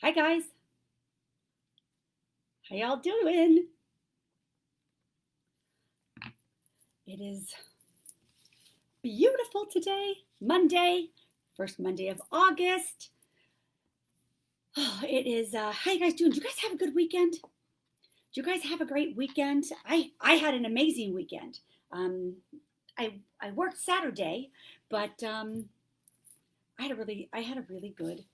Hi guys, how y'all doing? It is beautiful today, Monday, first Monday of August. Oh, it is. How you guys doing? Do you guys have a good weekend? Do you guys have a great weekend? I had an amazing weekend. Um, I worked Saturday, but I had a really good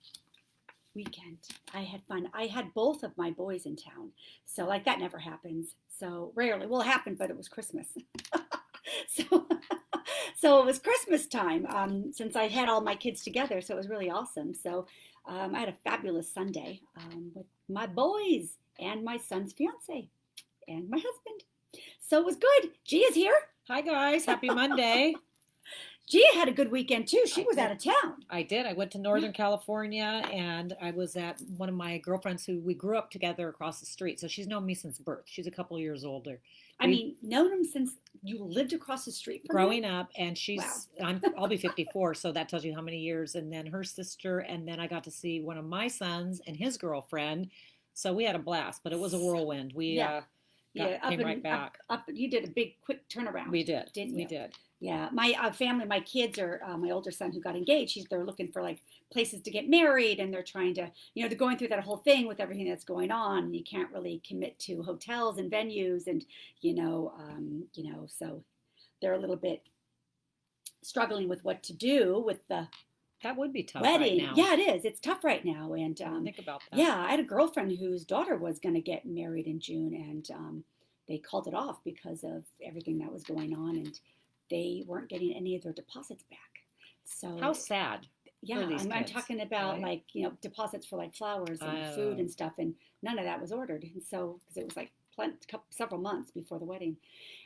weekend. I had fun. I had both of my boys in town, so like that never happens. So rarely. Well, it happened, but it was Christmas. so so it was Christmas time since I had all my kids together. So it was really awesome. So I had a fabulous Sunday with my boys and my son's fiance and my husband. So it was good. Gia's here. Hi guys, happy Monday. Gia had a good weekend too. She I was did. out of town. I did. I went to Northern California and I was at one of my girlfriends who we grew up together across the street. So she's known me since birth. She's a couple of years older. I mean, known him since you lived across the street from him. Growing up, and Wow. I'll be 54, so that tells you how many years. And then her sister, and then I got to see one of my sons and his girlfriend. So we had a blast, but it was a whirlwind. We Yeah. Yeah, came right back. Up. You did a big, quick turnaround. We did. Didn't We you? did. Yeah, my family, my kids are my older son who got engaged. They're looking for like places to get married, and they're trying to, they're going through that whole thing with everything that's going on. And you can't really commit to hotels and venues, and so they're a little bit struggling with what to do with the That would be tough right wedding. now. Yeah, it is. It's tough right now, and Think about that. yeah, I had a girlfriend whose daughter was going to get married in June, and they called it off because of everything that was going on, and they weren't getting any of their deposits back. How So sad yeah, for these I'm kids, talking about right? like deposits for like flowers and food Oh. and stuff, and none of that was ordered, and so because it was like several months before the wedding.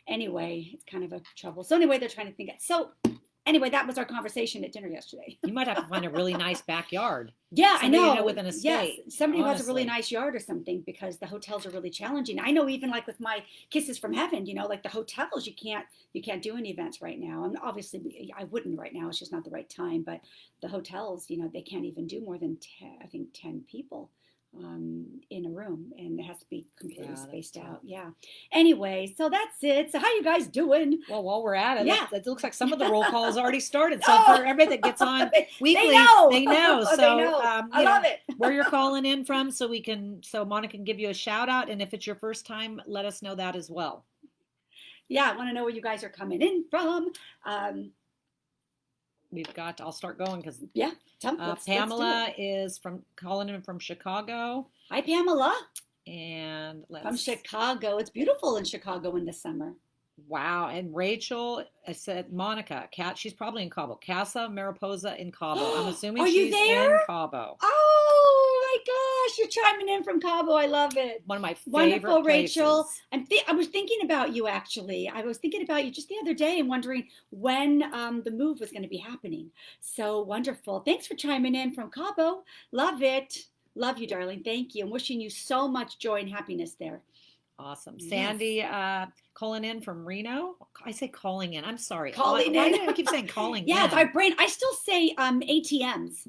Anyway, it's kind of a trouble. So anyway, they're trying to think. So anyway, that was our conversation at dinner yesterday. You might have to find a really nice backyard. Yeah, I Somebody know. with an estate. Yes, somebody who has a really Honestly. nice yard or something because the hotels are really challenging. I know even like with my Kisses from Heaven, like the hotels, you can't do any events right now. And obviously I wouldn't right now. It's just not the right time. But the hotels, they can't even do more than 10, I think 10 people in a room, and it has to be completely Yeah, that's spaced tough. out. Yeah. Anyway, so that's it. So how you guys doing? Well, while we're at it, Yeah. it looks like some of the roll call has already started. So Oh, for everybody that gets on they weekly, know. they know. They So know. I love it. where you're calling in from, so Monica can give you a shout out, and if it's your first time, let us know that as well. Yeah, I want to know where you guys are coming in from. I'll start going because Yeah, let's do Pamela it. is calling in from Chicago, Hi, Pamela and from Chicago. It's beautiful in Chicago in the summer. Wow. And Rachel, I said Monica, she's probably in Cabo. Casa Mariposa in Cabo. I'm assuming Are you she's there? in Cabo. Oh my gosh, you're chiming in from Cabo. I love it. One of my favorite Wonderful, Rachel. places. I was thinking about you actually. I was thinking about you just the other day and wondering when the move was going to be happening. So wonderful. Thanks for chiming in from Cabo. Love it. Love you, darling. Thank you. I'm wishing you so much joy and happiness there. Awesome. Yes. Sandy calling in from Reno. I say calling in. I'm sorry. Calling Why in. do I keep saying calling Yeah, in? it's our brain. I still say ATMs.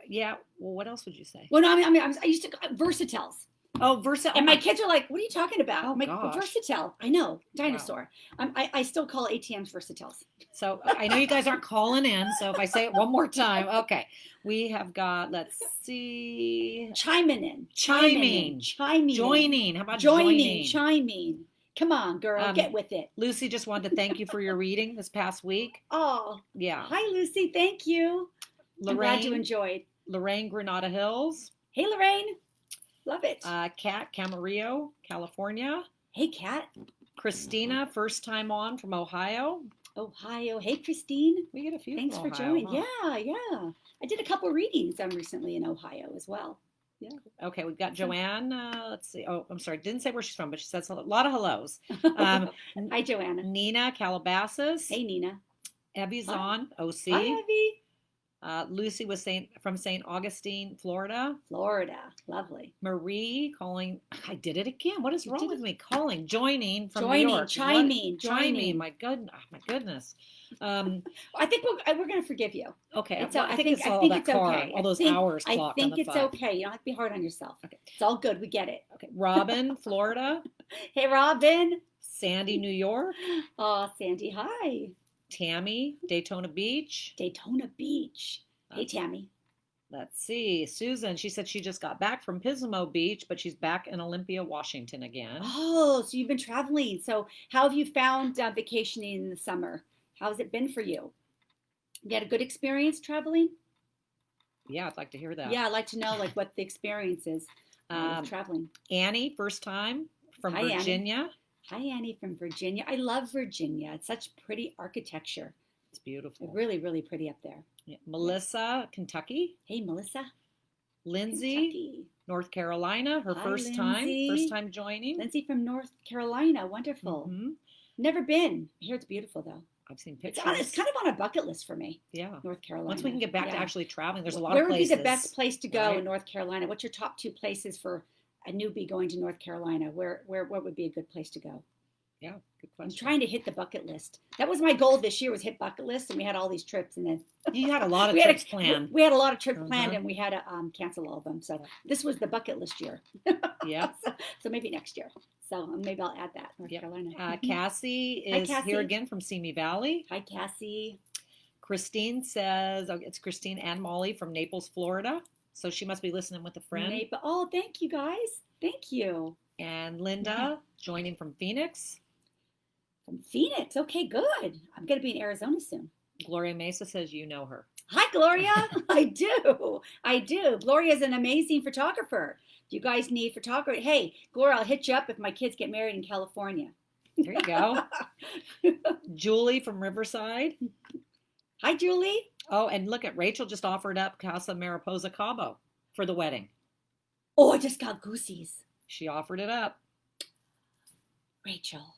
Yeah. Well, what else would you say? Well, no, I used to Versatels. Oh, Versa. And my kids are like, "What are you talking about?" Oh, I'm like, gosh. "Versatel." I know, dinosaur. I still call ATMs Versatels. So I know you guys aren't calling in. So if I say it one more time, okay. We have got, let's see. Chiming in. Chiming. Joining. How about joining? Chiming. Come on, girl, get with it. Lucy just wanted to thank you for your reading this past week. Oh, Yeah. hi, Lucy. Thank you. I'm glad you enjoyed. Lorraine, Granada Hills. Hey, Lorraine. Love it. Kat, Camarillo, California. Hey, Kat. Christina, first time on from Ohio. Ohio. Hey, Christine. We get a few. Thanks from for Ohio, joining. huh? Yeah. I did a couple readings recently in Ohio as well. Yeah. Okay, we've got Joanne. Let's see. Oh, I'm sorry. Didn't say where she's from, but she says a lot of hellos. Hi, Joanna. Nina, Calabasas. Hey, Nina. Evie's Hi. on, OC. Hi, Evie. Lucy was from St. Augustine, Florida. Florida. Lovely. Marie calling. I did it again. What is You wrong did with it. me? Joining from New Joining, York. chiming, Chiming. joining. My goodness. I think we're going to forgive you. Okay. It's, Well, I think it's all that it's car, okay. all those hours clocked I on think the it's 5. okay. You don't have to be hard on yourself. Okay. It's all good. We get it. Okay. Robin, Florida. Hey, Robin. Sandy, New York. Oh, Sandy, hi. Tammy, Daytona Beach. Daytona Beach. Hey, Tammy. Let's see. Susan, she said she just got back from Pismo Beach, but she's back in Olympia, Washington again. Oh, so you've been traveling. So how have you found vacationing in the summer? How's it been for you? You had a good experience traveling? Yeah, I'd like to hear that. Yeah, I'd like to know like what the experience is with traveling. Annie, first time from Hi, Virginia. Hi, Annie from Virginia. I love Virginia. It's such pretty architecture. It's beautiful. Really, really pretty up there. Yeah. Melissa, Kentucky. Hey, Melissa. Lindsay, Kentucky. North Carolina. Her Hi, first Lindsay. time joining. Lindsay from North Carolina. Wonderful. Mm-hmm. Never been. I hear it's beautiful though. I've seen pictures. It's kind of on a bucket list for me. Yeah. North Carolina. Once we can get back to actually traveling, there's a lot Where of places. would be the best place to go right? in North Carolina? What's your top 2 places for a newbie going to North Carolina? What would be a good place to go? Yeah, good I'm question. trying to hit the bucket list. That was my goal this year, was hit bucket list, and we had all these trips, and then You had a lot of trips planned. We had a lot of trips Uh-huh. planned, and we had to cancel all of them. So this was the bucket list year. Yeah. So maybe next year. So maybe I'll add that, North Yep. Carolina. Cassie is Cassie. here again from Simi Valley. Hi, Cassie. Christine says, oh, it's Christine and Molly from Naples, Florida. So she must be listening with a friend. Oh, thank you guys. Thank you. And Linda joining from Phoenix. From Phoenix. Okay, good. I'm going to be in Arizona soon. Gloria Mesa says you know her. Hi, Gloria. I do. I do. Gloria is an amazing photographer. If you guys need photography, hey, Gloria, I'll hit you up if my kids get married in California. There you go. Julie from Riverside. Hi, Julie. Oh, and look at Rachel just offered up Casa Mariposa Cabo for the wedding. Oh, I just got goosies. She offered it up. Rachel.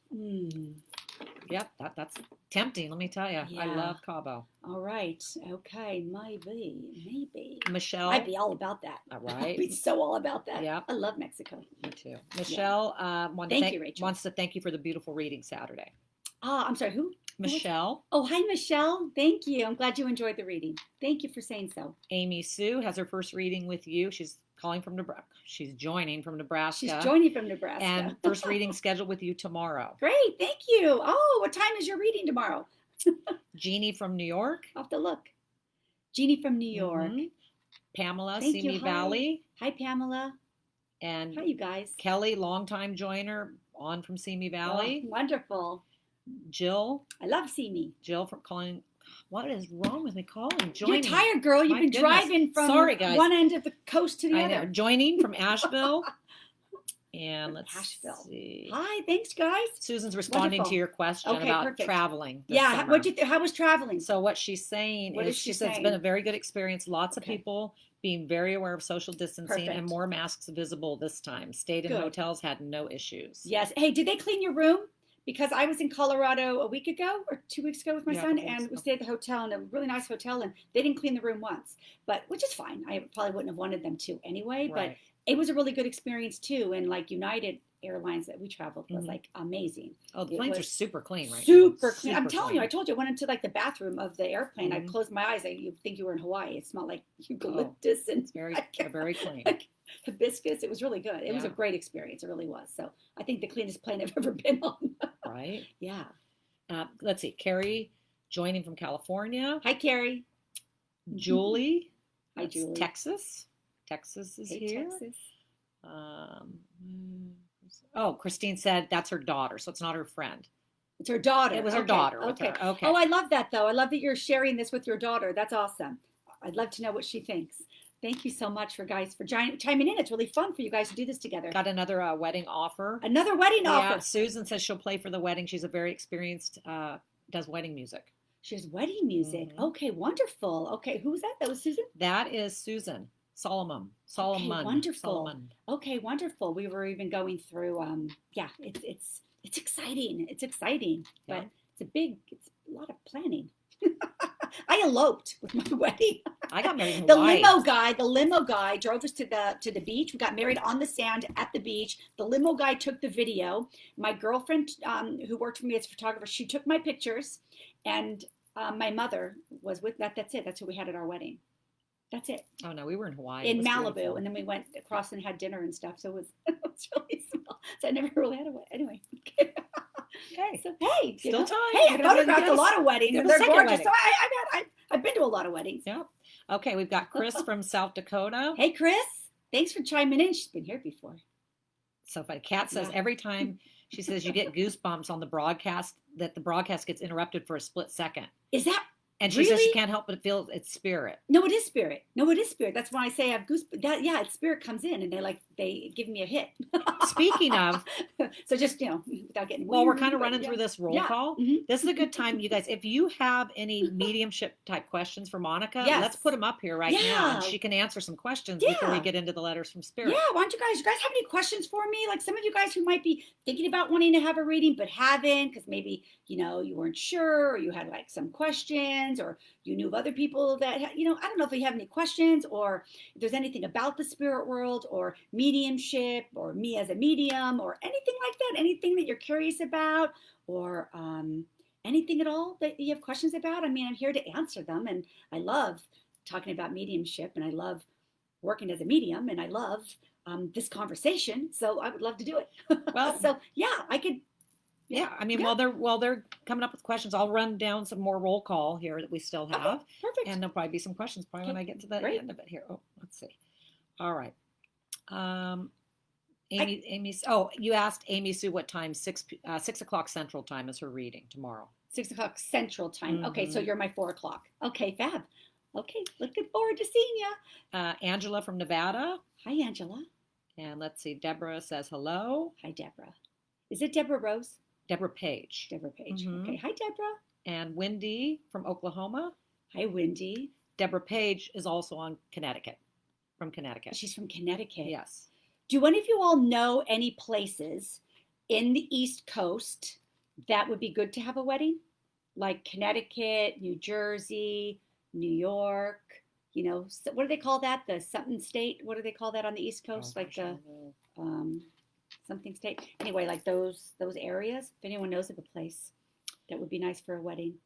Yep, that's tempting, let me tell you. I Yeah. love Cabo. All right. Okay. Maybe. Michelle. I'd be all about that. All I'd right. be so all about that. Yep. I love Mexico. Me too. Michelle Thank you, Rachel. wants to thank you for the beautiful reading Saturday. I'm sorry. Who? Michelle. Oh, hi, Michelle. Thank you. I'm glad you enjoyed the reading. Thank you for saying so. Amy Sue has her first reading with you. She's calling from Nebraska. She's joining from Nebraska. She's joining from Nebraska. And first reading scheduled with you tomorrow. Great. Thank you. Oh, what time is your reading tomorrow? Jeannie from New York. I'll have to look. Jeannie from New York. Mhm. Pamela, Thank you. Simi Hi. Valley. Hi, Pamela. And Hi, you guys. Kelly, longtime joiner, on from Simi Valley. Oh, wonderful. Jill. I love Simi. Jill from calling. What is wrong with me calling? Joining. You're tired, girl. You've My been goodness. driving from Sorry, guys. one end of the coast to the I other. know. Joining from Asheville. And let's Asheville. see. Hi, thanks, guys. Susan's responding Wonderful. to your question Okay, about perfect. traveling. this Yeah, summer. how was traveling? So what she's saying What is is she she says it's saying? been a very good experience. Lots of Okay. people being very aware of social distancing Perfect. and more masks visible this time. Stayed in Good. hotels, had no issues. Yes. Hey, did they clean your room? Because I was in Colorado a week ago or 2 weeks ago with my Yeah, son, I think and we so. stayed at the hotel, in a really nice hotel, and they didn't clean the room once, but which is fine. I probably wouldn't have wanted them to anyway, but Right. it was a really good experience too. And like United Airlines that we traveled was Mhm. like amazing. Oh, the It planes are was super clean right Super now. clean. I'm telling you, I told you, I went into like the bathroom of the airplane. I Mhm. closed my eyes. You think you were in Hawaii. It smelled like Oh, eucalyptus and It's very, very clean. like hibiscus. It was really good. It was a Yeah. great experience. It really was. So I think the cleanest plane I've ever been on. Right. Yeah. Let's see. Carrie joining from California. Hi, Carrie. Julie. Hi, that's Julie. Texas. Texas is Hey, here. Texas. Oh, Christine said that's her daughter, so it's not her friend. It's her daughter. It was her Okay, daughter with Okay. her. Okay. Oh, I love that though. I love that you're sharing this with your daughter. That's awesome. I'd love to know what she thinks. Thank you so much for chiming in. It's really fun for you guys to do this together. Got another wedding offer. Another wedding Yeah, offer. Susan says she'll play for the wedding. She's a very experienced, does wedding music. She has wedding music. Mhm. Okay, wonderful. Okay, who was that? That was Susan? That is Susan Solomon. Solomon. wonderful. Solomon. Okay, wonderful. We were even going through yeah, it's exciting. It's exciting. Yeah. But it's a lot of planning. I eloped with my wedding. I got married in The Hawaii. limo guy drove us to the beach. We got married on the sand at the beach. The limo guy took the video. My girlfriend, who worked for me as a photographer, she took my pictures, and my mother was with that. That's it. That's who we had at our wedding. That's it. Oh no, we were in Hawaii. It In was Malibu, beautiful. and then we went across and had dinner and stuff. So it was, it was really small. So I never really had a wedding. Anyway. Okay. So hey, Still you know, time. hey, I You gotta- photographed you a gotta- lot of weddings, you and have a they're second gorgeous. wedding. So I've been to a lot of weddings. Yeah. Okay, we've got Chris from South Dakota. Hey, Chris, thanks for chiming in. She's been here before. So funny. Kat says Yeah. every time she says you get goosebumps on the broadcast, that the broadcast gets interrupted for a split second. Is that And she says she really? can't help but feel it's spirit. No, it is spirit. No, it is spirit. That's why I say I have goosebumps. Yeah, it's spirit comes in and they give me a hit. Speaking of, So just without getting well, we're weird, kind of but running yeah. through this roll Yeah. call. Mhm. This is a good time, you guys. If you have any mediumship type questions for Monica, Yes. let's put them up here right now, and Yeah. she can answer some questions before we Yeah. get into the letters from spirit. Yeah, why don't you guys have any questions for me? Like some of you guys who might be thinking about wanting to have a reading but haven't because maybe, you weren't sure or you had like some questions or you knew of other people that, I don't know if you have any questions or if there's anything about the spirit world or mediumship or me as a medium or anything like that, anything that you're curious about or anything at all that you have questions about. I mean, I'm here to answer them and I love talking about mediumship and I love working as a medium and I love this conversation. So I would love to do it. Well, so yeah, I could. Yeah, I mean, Yeah. while they're coming up with questions, I'll run down some more roll call here that we still have, Okay, perfect. and there'll probably be some questions probably when Okay, I get to the great. end of it here. Oh, let's see. All right. Amy. Oh, you asked Amy Sue what time? 6 o'clock Central Time is her reading tomorrow. 6 o'clock Central Time. Okay, so Mhm. you're my 4 o'clock. Okay, fab. Okay, looking forward to seeing you. Angela from Nevada, Hi, Angela. and let's see. Deborah says hello. Hi, Deborah. Is it Deborah Rose? Deborah Page, Deborah Page. Mhm. Okay, hi, Deborah. and Wendy from Oklahoma. Hi, Wendy. Deborah Page is also on Connecticut, from Connecticut. She's from Connecticut. Yes. Do any of you all know any places in the East Coast that would be good to have a wedding? Like Connecticut, New Jersey, New York, what do they call that? The something state? What do they call that on the East Coast? Oh, Like gosh, I the don't know. something state. Anyway, like those areas. If anyone knows of a place that would be nice for a wedding.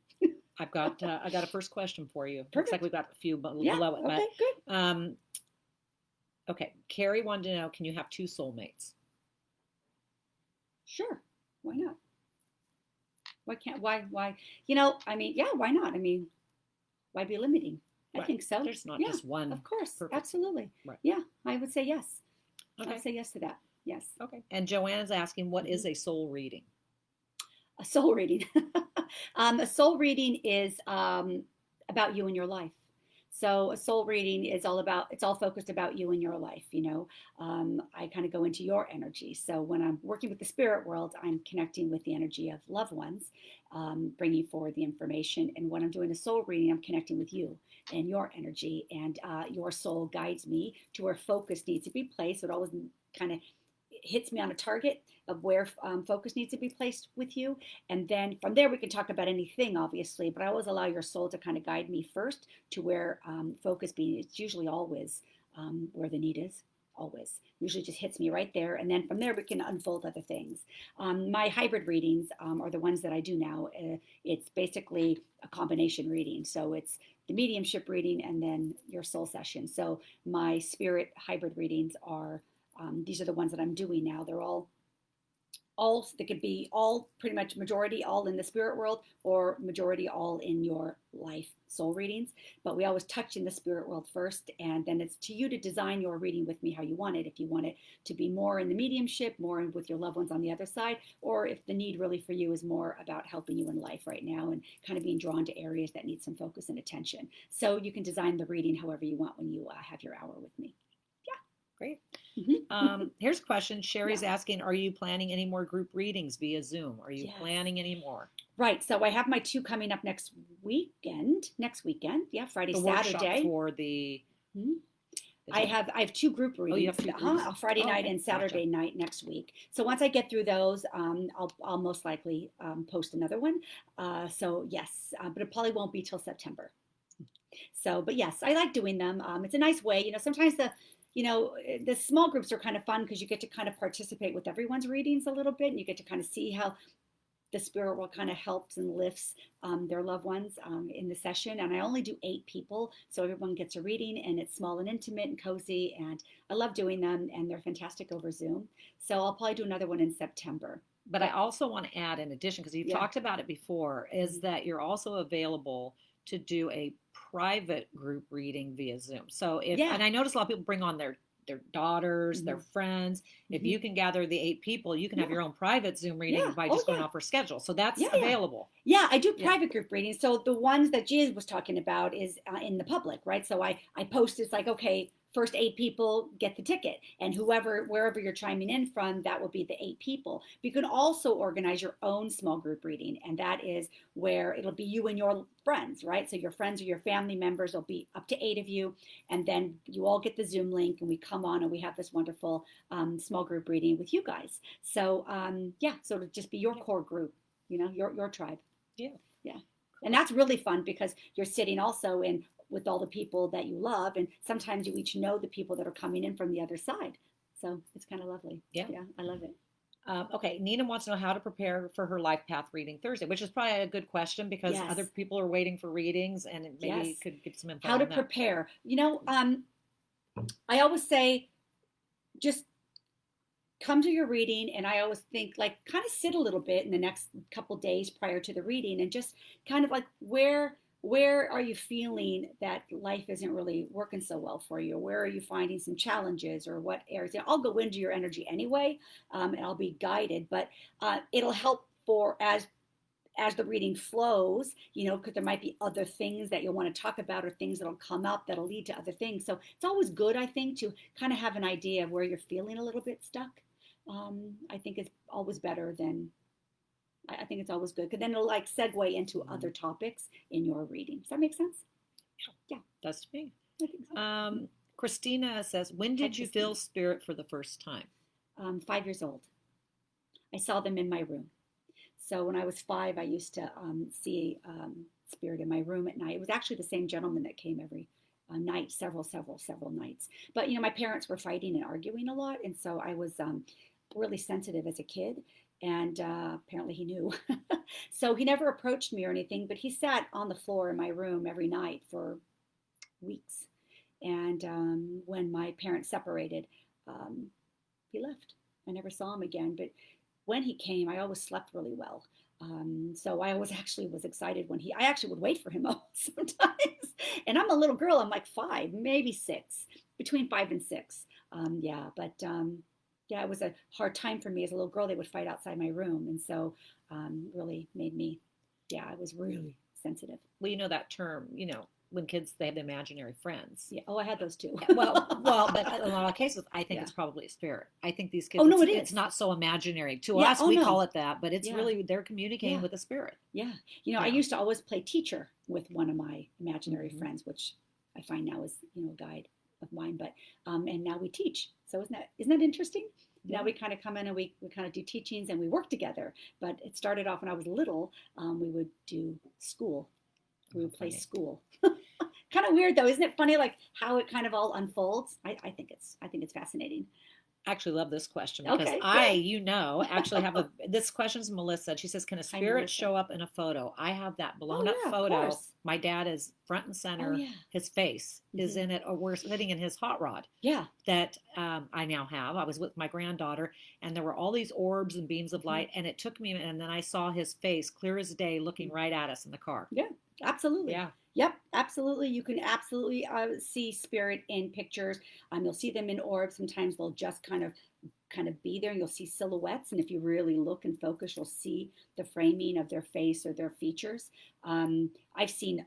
I got a first question for you. Looks Perfect. like we've got a few Yeah. below it, Okay, good. but okay. Carrie wanted to know, can you have two soulmates? Sure. Why not? Why can't why I mean, yeah, why not? I mean, why be limiting? I Right. think so. There's not Yeah, just one. of course. perfect. Absolutely. Right. Yeah, I would say yes. I Okay. would say yes to that. Yes. Okay. And Joanna's asking, what is a soul reading? A soul reading. A soul reading is about you and your life. So a soul reading is it's all focused about you and your life. I kind of go into your energy. So when I'm working with the spirit world, I'm connecting with the energy of loved ones, bringing forward the information. And when I'm doing a soul reading, I'm connecting with you and your energy. And your soul guides me to where focus needs to be placed. So it always kind of hits me on a target of where focus needs to be placed with you. And then from there, we can talk about anything, obviously, but I always allow your soul to kind of guide me first to where focus being. It's usually always where the need is, always. Usually just hits me right there. And then from there, we can unfold other things. My hybrid readings are the ones that I do now. It's basically a combination reading. So it's the mediumship reading and then your soul session. So my spirit hybrid readings are these are the ones that I'm doing now. They're all they could be all pretty much majority all in the spirit world or majority all in your life soul readings. But we always touch in the spirit world first, and then it's to you to design your reading with me how you want it. If you want it to be more in the mediumship, more with your loved ones on the other side, or if the need really for you is more about helping you in life right now and kind of being drawn to areas that need some focus and attention. So you can design the reading however you want when you have your hour with me. Great. Mhm. Here's a question. Sherry's Yeah. asking, are you planning any more group readings via Zoom? Are you Yes. planning any more? Right. So I have my 2 coming up next weekend. Yeah, Friday, The workshop Saturday. for the Mhm. I have two group readings. Oh, you have two groups? A Friday night Okay, and Saturday gotcha. night next week. So once I get through those, I'll most likely post another one. So yes, but it probably won't be till September. So, but yes, I like doing them. It's a nice way. Sometimes the small groups are kind of fun because you get to kind of participate with everyone's readings a little bit, and you get to kind of see how the spirit world kind of helps and lifts their loved ones in the session. And I only do 8 people, so everyone gets a reading, and it's small and intimate and cozy. And I love doing them, and they're fantastic over Zoom. So I'll probably do another one in September. But I also want to add, in addition, because you've Yeah. talked about it before, is that you're also available to do a private group reading via Zoom. So Yeah. and I notice a lot of people bring on their daughters, their friends. If Mhm. you can gather the 8 people, you can have Yeah. your own private Zoom reading Yeah. by Oh, just going yeah. off her schedule. So that's Yeah. Yeah. available. Yeah, I do Yeah. private group readings. So the ones that Gia was talking about is in the public, right? So I post, it's like, okay, first 8 people get the ticket, and wherever you're chiming in from, that will be the 8 people. But you can also organize your own small group reading, and that is where it'll be you and your friends, right? So your friends or your family members will be up to 8 of you, and then you all get the Zoom link, and we come on and we have this wonderful small group reading with you guys. So yeah, so it'll just be your core group, your tribe. Yeah. Yeah. And that's really fun because you're sitting also in with all the people that you love. And sometimes you each know the people that are coming in from the other side. So it's kind of lovely. Yeah. Yeah, I love it. Okay, Nina wants to know how to prepare for her life path reading Thursday, which is probably a good question because Yes. other people are waiting for readings, and maybe Yes. could give some info How on to that. prepare. I always say just come to your reading, and I always think like kind of sit a little bit in the next couple days prior to the reading and just kind of like where are you feeling that life isn't really working so well for you? Where are you finding some challenges, or what areas? I'll go into your energy anyway, and I'll be guided, but it'll help for as the reading flows, because there might be other things that you'll want to talk about, or things that'll come up that'll lead to other things. So it's always good, I think, to kind of have an idea of where you're feeling a little bit stuck. I think it's always better than, I think it's always good, because then it'll like segue into other topics in your reading. Does that make sense? Yeah. Does to me. I think so. Christina says, when did you feel spirit for the first time? 5 years old. I saw them in my room. So when I was 5, I used to see spirit in my room at night. It was actually the same gentleman that came every night, several nights. But my parents were fighting and arguing a lot, and so I was really sensitive as a kid, and apparently he knew. So he never approached me or anything, but he sat on the floor in my room every night for weeks. And when my parents separated, he left. I never saw him again, but when he came, I always slept really well. So I always actually was excited when I actually would wait for him sometimes. And I'm a little girl, I'm like 5, maybe 6, between 5 and 6. Yeah, it was a hard time for me as a little girl. They would fight outside my room. And so really made me, yeah, I was really sensitive. Well, you know that term, when kids, they have imaginary friends. Yeah. Oh, I had those too. well, but in a lot of cases, I think it's probably a spirit. I think these kids, no, it's not so imaginary. To us, Oh, we no. call it that, but it's really, they're communicating with a spirit. Yeah. I used to always play teacher with one of my imaginary friends, which I find now is, a guide of mine, but, and now we teach. So isn't that interesting? Yeah. Now we kind of come in and we kind of do teachings and we work together, but it started off when I was little. We would do school. We would play school. Kind of weird though, isn't it funny? Like how it kind of all unfolds. I think it's fascinating. I actually love this question because Okay, actually have this question's Melissa. She says, can a spirit show up in a photo? I have that blown up photo. My dad is front and center. His face is in it, or we're sitting in his hot rod. Yeah. That I now have. I was with my granddaughter, and there were all these orbs and beams of light, and it took me, and then I saw his face clear as day looking right at us in the car. Yeah, absolutely. Yeah. Yep, absolutely. You can absolutely see spirit in pictures. You'll see them in orbs. Sometimes they'll just kind of be there, and you'll see silhouettes. And if you really look and focus, you'll see the framing of their face or their features. I've seen.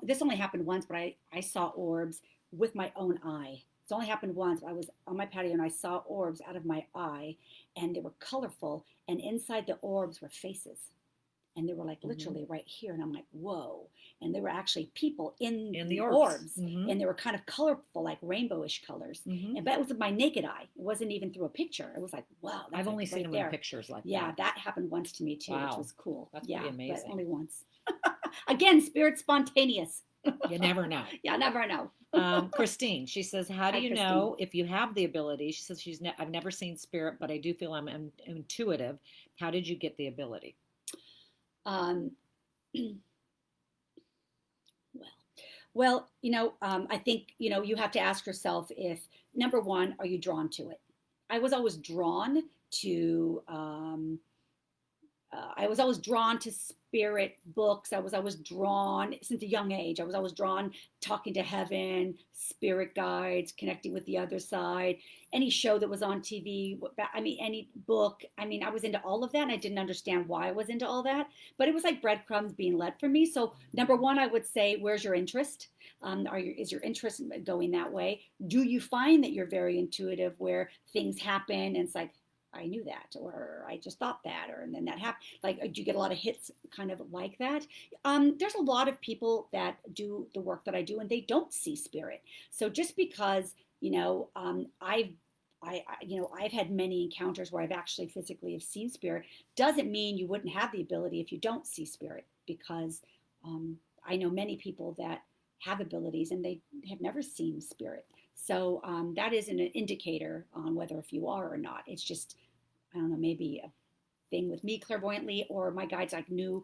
This only happened once, but I saw orbs with my own eye. It's only happened once. I was on my patio and I saw orbs out of my eye, and they were colorful. And inside the orbs were faces. and they were like literally right here, and I'm like, whoa. And there were actually people in the orbs, Mm-hmm. and they were kind of colorful, like rainbowish colors. Mm-hmm. And but it was with my naked eye. It wasn't even through a picture. It was like, wow, that's I've only like seen right them there. in pictures like Yeah, that. that happened once to me too, Wow. which was cool. That's yeah, pretty amazing. but only once. Again, spirit spontaneous. You never know. Yeah, never know. Christine, she says, how do Hi, you Christine. know if you have the ability? She says I've never seen spirit, but I do feel I'm intuitive. How did you get the ability? Um, well, I think, you have to ask yourself if, number one, are you drawn to it? I was always drawn to spirit books. I was always drawn since a young age. I was always drawn talking to heaven, spirit guides, connecting with the other side. Any show that was on TV, any book. I was into all of that, and I didn't understand why I was into all that. But it was like breadcrumbs being led for me. So number one, I would say, where's your interest? Is your interest going that way? Do you find that you're very intuitive, where things happen and it's like, I knew that, or I just thought that, and then that happened. Like, do you get a lot of hits kind of like that? There's a lot of people that do the work that I do, and they don't see spirit. So just because, I've had many encounters where I've actually physically have seen spirit, doesn't mean you wouldn't have the ability if you don't see spirit, because I know many people that have abilities and they have never seen spirit. So that is an indicator on whether if you are or not. It's just, I don't know, maybe a thing with me clairvoyantly, or my guides like knew,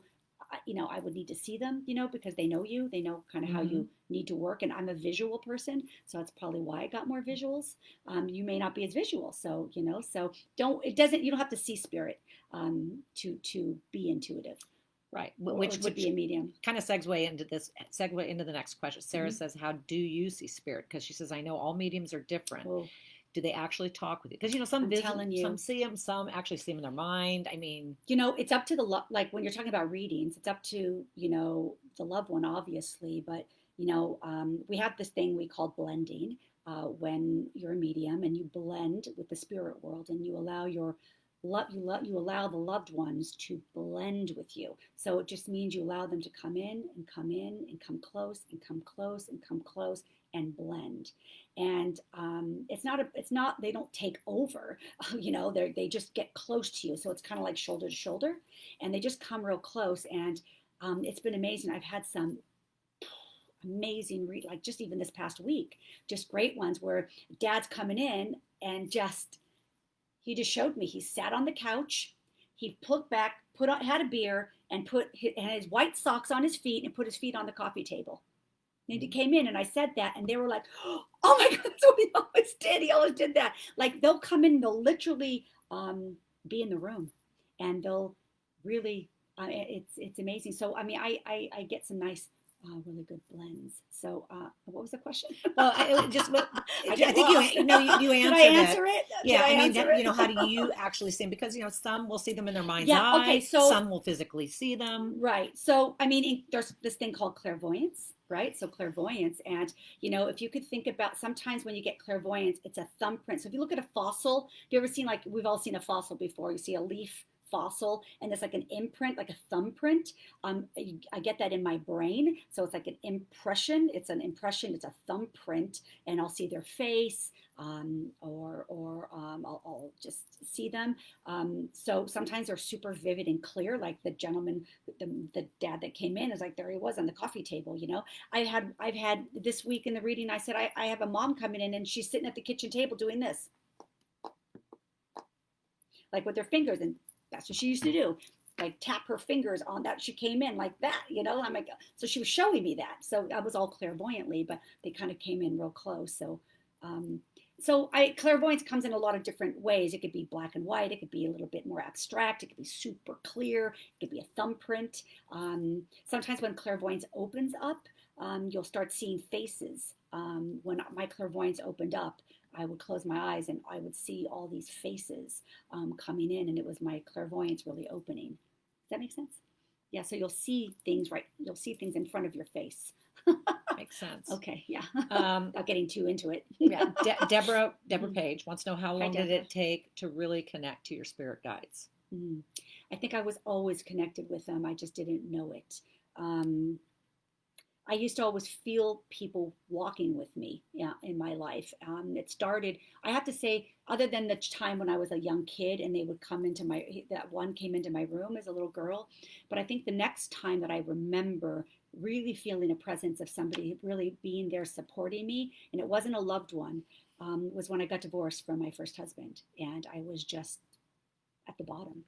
I would need to see them, because they know you, they know kind of how you need to work. And I'm a visual person, so that's probably why I got more visuals. You may not be as visual, so you don't have to see spirit to be intuitive. Right, which would be a medium. Kind of segue into the next question. Sarah says, how do you see spirit? Because she says, I know all mediums are different. Oh. Do they actually talk with you? Because some see them, some actually see them in their mind. It's up to like when you're talking about readings, it's up to the loved one, obviously. But we have this thing we call blending, when you're a medium and you blend with the spirit world, and you allow you allow the loved ones to blend with you. So it just means you allow them to come in and come in and come close and come close and come close and blend. And it's not they don't take over. They just get close to you. So it's kind of like shoulder to shoulder, and they just come real close. And it's been amazing. I've had some amazing like just even this past week, just great ones where dad's coming in and he just showed me. He sat on the couch. He had a beer and put his white socks on his feet and put his feet on the coffee table. And he came in and I said that, and they were like, oh my God, that's what he always did. He always did that. Like, they'll come in, they'll literally be in the room, and they'll really, it's amazing. So, I get some nice, really good blends. So, what was the question? Well, I think you answered Did I answer it? Yeah, how do you actually see them? Because some will see them in their mind's eye. Okay, so some will physically see them. Right. So there's this thing called clairvoyance, right? So clairvoyance, and if you could think about, sometimes when you get clairvoyance, it's a thumbprint. So if you look at a fossil, have you ever seen, like, we've all seen a fossil before? You see a leaf fossil, and it's like an imprint, like a thumbprint. I get that in my brain, so it's like an impression. It's a thumbprint, and I'll see their face, or I'll just see them. So sometimes they're super vivid and clear, like the gentleman, the dad that came in is like, there he was on the coffee table. I've had this week in the reading, I said, I have a mom coming in, and she's sitting at the kitchen table doing this, like with her fingers, and that's what she used to do, like tap her fingers on that. She came in like that, I'm like, so she was showing me that. So that was all clairvoyantly, but they kind of came in real close. So, clairvoyance comes in a lot of different ways. It could be black and white. It could be a little bit more abstract. It could be super clear. It could be a thumbprint. Sometimes when clairvoyance opens up, you'll start seeing faces. When my clairvoyance opened up, I would close my eyes and I would see all these faces coming in, and it was my clairvoyance really opening. Does that make sense? Yeah, so you'll see things in front of your face. Makes sense. Okay, yeah. Not getting too into it. Yeah. Deborah Page wants to know, how long did it take to really connect to your spirit guides? Mm. I think I was always connected with them. I just didn't know it. Um, I used to always feel people walking with me, yeah, in my life. It started, I have to say, other than the time when I was a young kid and they would come into that one came into my room as a little girl. But I think the next time that I remember really feeling a presence of somebody really being there supporting me, and it wasn't a loved one, was when I got divorced from my first husband. And I was just at the bottom.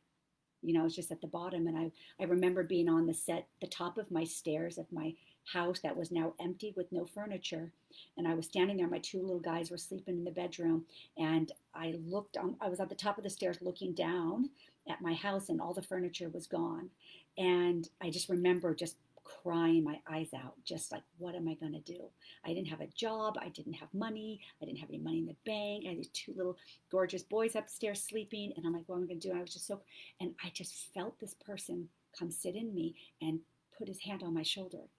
I was just at the bottom. And I remember being on the top of my stairs of my house that was now empty with no furniture. And I was standing there. My two little guys were sleeping in the bedroom. And I was at the top of the stairs looking down at my house, and all the furniture was gone. And I just remember just crying my eyes out, just like, what am I going to do? I didn't have a job. I didn't have money. I didn't have any money in the bank. I had these two little gorgeous boys upstairs sleeping. And I'm like, what am I going to do? I was just so, and I just felt this person come sit in me and put his hand on my shoulder.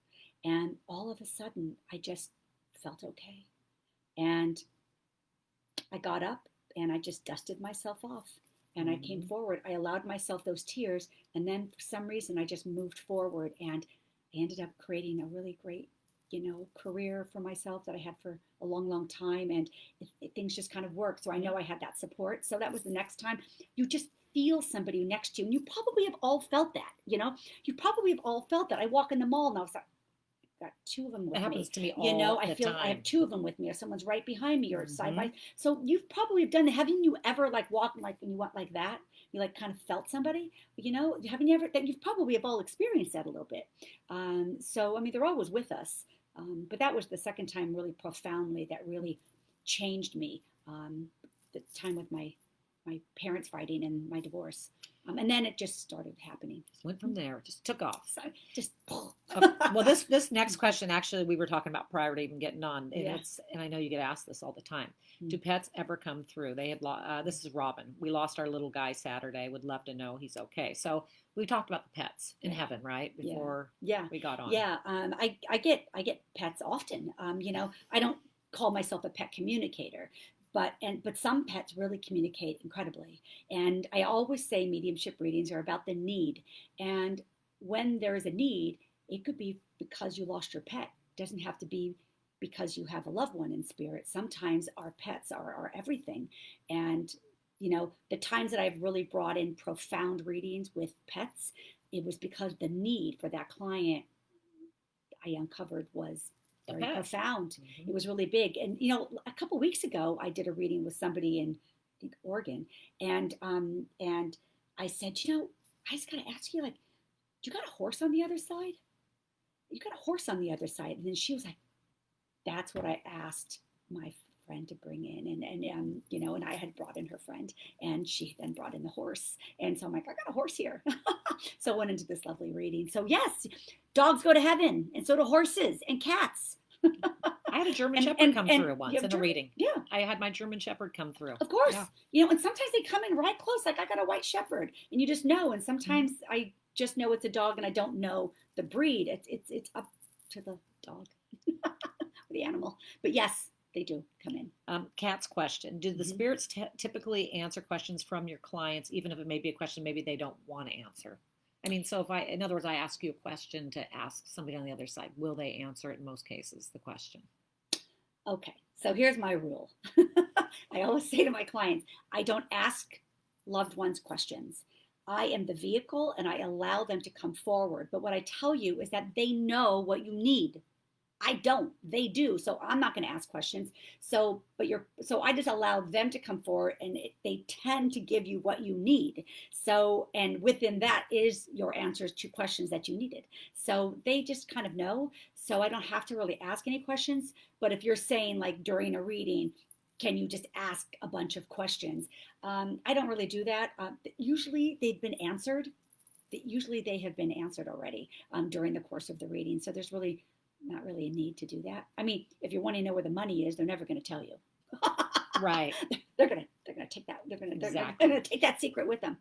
And all of a sudden, I just felt okay. And I got up and I just dusted myself off. And I came forward. I allowed myself those tears. And then for some reason, I just moved forward, and I ended up creating a really great, career for myself that I had for a long, long time. And things just kind of worked. So I know I had that support. So that was the next time. You just feel somebody next to you. And you probably have all felt that, You probably have all felt that. I walk in the mall and I was like, got two of them with me. It happens to me all I the feel time. I have two of them with me, or someone's right behind me, or side by. So you've probably done. Haven't you ever like walked like when you went like that? You like kind of felt somebody. Haven't you ever? That you've probably have all experienced that a little bit. So I mean, they're always with us. But that was the second time really profoundly that really changed me. The time with my parents fighting and my divorce. And then it just started happening. Just went from there. Just took off. So just well, this next question, actually, we were talking about prior to even getting on, and and I know you get asked this all the time. Do pets ever come through? They had this is Robin. We lost our little guy Saturday. Would love to know he's okay. So we talked about the pets in heaven, right? Before we got on. Yeah. I get pets often. I don't call myself a pet communicator. But some pets really communicate incredibly. And I always say mediumship readings are about the need. And when there is a need, it could be because you lost your pet. It doesn't have to be because you have a loved one in spirit. Sometimes our pets are everything. And, the times that I've really brought in profound readings with pets, it was because the need for that client I uncovered was very profound. It was really big. And, a couple weeks ago, I did a reading with somebody in, I think, Oregon. And I said, I just got to ask you, like, you got a horse on the other side? You got a horse on the other side. And then she was like, that's what I asked my friend to bring in. And I had brought in her friend, and she then brought in the horse. And so I'm like, I got a horse here. So I went into this lovely reading. So yes, dogs go to heaven, and so do horses and cats. I had a German Shepherd come through once in a reading. Yeah. I had my German Shepherd come through. Of course. Yeah. And sometimes they come in right close. Like I got a white Shepherd, and you just know. And sometimes I just know it's a dog, and I don't know the breed. It's up to the dog, the animal. But yes, they do come in. Kat's question: do the spirits typically answer questions from your clients, even if it may be a question maybe they don't want to answer? I mean, so in other words, I ask you a question to ask somebody on the other side, will they answer it in most cases, the question? Okay, so here's my rule. I always say to my clients, I don't ask loved ones questions. I am the vehicle, and I allow them to come forward. But what I tell you is that they know what you need. I don't. They do. So I'm not going to ask questions. So I just allow them to come forward, and they tend to give you what you need. So, and within that is your answers to questions that you needed. So they just kind of know. So I don't have to really ask any questions. But if you're saying like during a reading, can you just ask a bunch of questions? I don't really do that. Usually they've been answered. Usually they have been answered already during the course of the reading. So there's really not really a need to do that. I mean, if you want to know where the money is, they're never going to tell you. Right. They're gonna take that. They're gonna take that secret with them.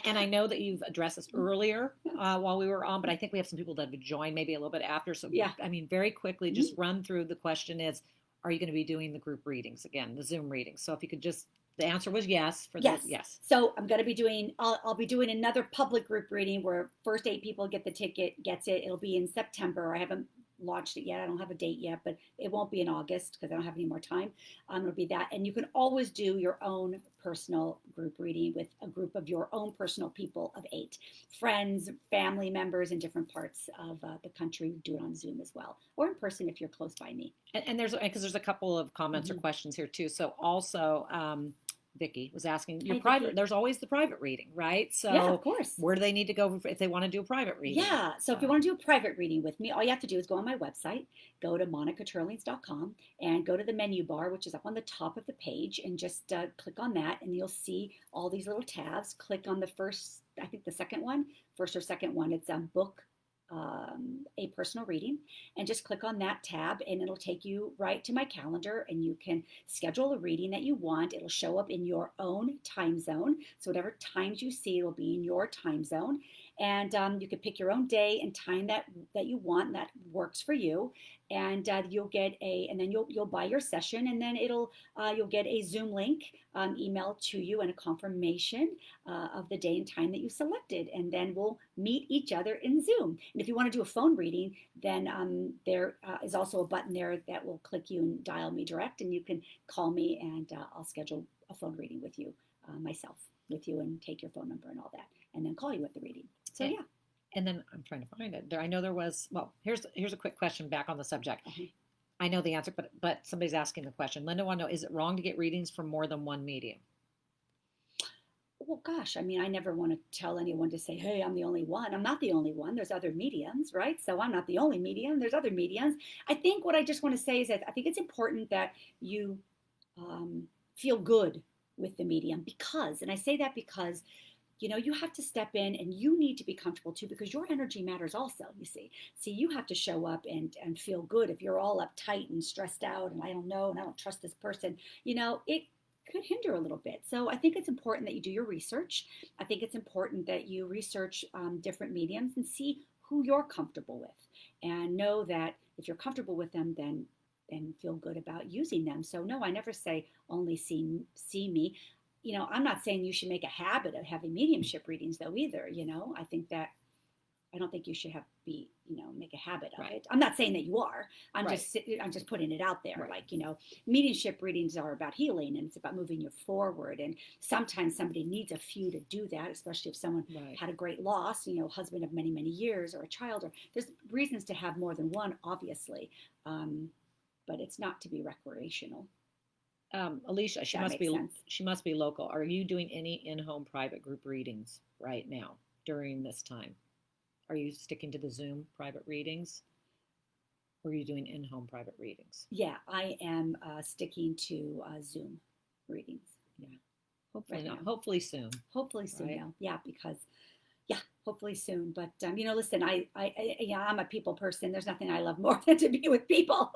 And I know that you've addressed this earlier while we were on, but I think we have some people that have joined maybe a little bit after. So yeah, I mean, very quickly, just run through the question is, are you going to be doing the group readings again, the Zoom readings? So if you could just, the answer was yes for Yes. the yes. So I'm going to be doing, I'll be doing another public group reading where first 8 people get the ticket, gets it. It'll be in September. I haven't launched it yet. I don't have a date yet, but it won't be in August because I don't have any more time. It'll be that. And you can always do your own personal group reading with a group of your own personal people of 8 friends, family members in different parts of the country. Do it on Zoom as well, or in person if you're close by me. And there's, because there's a couple of comments or questions here too. So also, Vicky was asking your private. Vicky. There's always the private reading, right? So yeah, of course. Where do they need to go if they want to do a private reading? Yeah. So if you want to do a private reading with me, all you have to do is go on my website, go to monicaturlings.com, and go to the menu bar, which is up on the top of the page, and just click on that, and you'll see all these little tabs. Click on the first, I think the second one, first or second one. It's book a personal reading, and just click on that tab and it'll take you right to my calendar, and you can schedule a reading that you want. It'll show up in your own time zone, so whatever times you see, it'll be in your time zone, and you can pick your own day and time that you want that works for you, and you'll get and then you'll buy your session, and then you'll get a Zoom link emailed to you and a confirmation of the day and time that you selected, and then we'll meet each other in Zoom. And if you want to do a phone reading, then there is also a button there that will click you and dial me direct, and you can call me, and I'll schedule a phone reading with you myself with you, and take your phone number and all that, and then call you at the reading. So yeah. And then I'm trying to find it. I know there was, well, here's a quick question back on the subject. I know the answer, but somebody's asking the question. Linda want to know, is it wrong to get readings from more than one medium? Well, gosh, I mean, I never want to tell anyone to say, hey, I'm the only one. I'm not the only one. There's other mediums, right? So I'm not the only medium. There's other mediums. I think what I just want to say is that I think it's important that you feel good with the medium, because, and I say that because, you know, you have to step in and you need to be comfortable too, because your energy matters also, you see. See, you have to show up and feel good. If you're all uptight and stressed out and I don't know and I don't trust this person, you know, it could hinder a little bit. So I think it's important that you do your research. I think it's important that you research different mediums and see who you're comfortable with, and know that if you're comfortable with them, then feel good about using them. So no, I never say only see me. You know, I'm not saying you should make a habit of having mediumship readings though either. You know, I don't think you should make a habit of it. I'm not saying that you are. I'm just putting it out there. Like, you know, mediumship readings are about healing, and it's about moving you forward. And sometimes somebody needs a few to do that, especially if someone had a great loss, you know, husband of many, many years, or a child, or there's reasons to have more than one, obviously. But it's not to be recreational. Alicia, she must be local. Are you doing any in-home private group readings right now during this time? Are you sticking to the Zoom private readings, or are you doing in-home private readings? Yeah, I am sticking to Zoom readings. Yeah, hopefully soon. Hopefully soon. Right? Yeah, because hopefully soon. But you know, listen, I'm a people person. There's nothing I love more than to be with people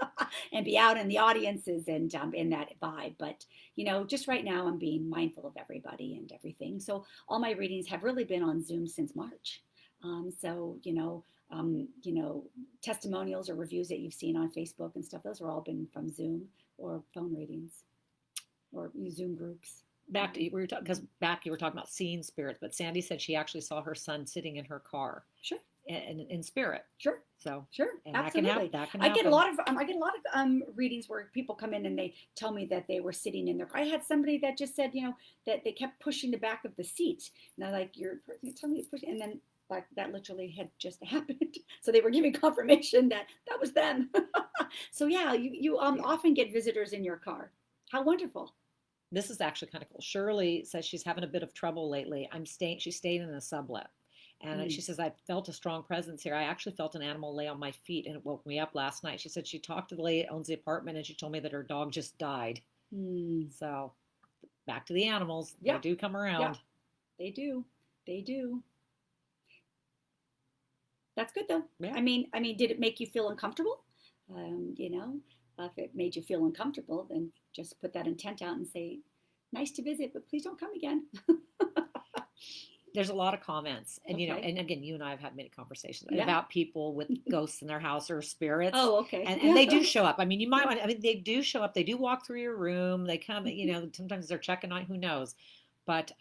and be out in the audiences and in that vibe. But you know, just right now, I'm being mindful of everybody and everything. So all my readings have really been on Zoom since March. So you know, testimonials or reviews that you've seen on Facebook and stuff, those have all been from Zoom or phone readings or Zoom groups. Back to you were talking about seeing spirits, but Sandy said she actually saw her son sitting in her car. Sure. In spirit. Sure. So sure, absolutely. That can happen. I get a lot of readings where people come in and they tell me that they were sitting in their car. I had somebody that just said, you know, that they kept pushing the back of the seat. And I'm like, you're telling me to push, and then like that literally had just happened. So they were giving confirmation that was them. So yeah, you often get visitors in your car. How wonderful. This is actually kind of cool. Shirley says she's having a bit of trouble lately. She stayed in a sublet. And she says, I felt a strong presence here. I actually felt an animal lay on my feet, and it woke me up last night. She said she talked to the lady that owns the apartment, and she told me that her dog just died. So back to the animals. They do come around. Yeah. They do. That's good though. Yeah. I mean, did it make you feel uncomfortable? You know, if it made you feel uncomfortable, then just put that intent out and say, nice to visit, but please don't come again. there's a lot of comments, and Okay. and again, you and I have had many conversations Yeah. about people with ghosts in their house or spirits. Oh, okay. And they do show up. I mean, you might want. I mean, they do show up. They do walk through your room. They come. Sometimes they're checking on. Who knows? But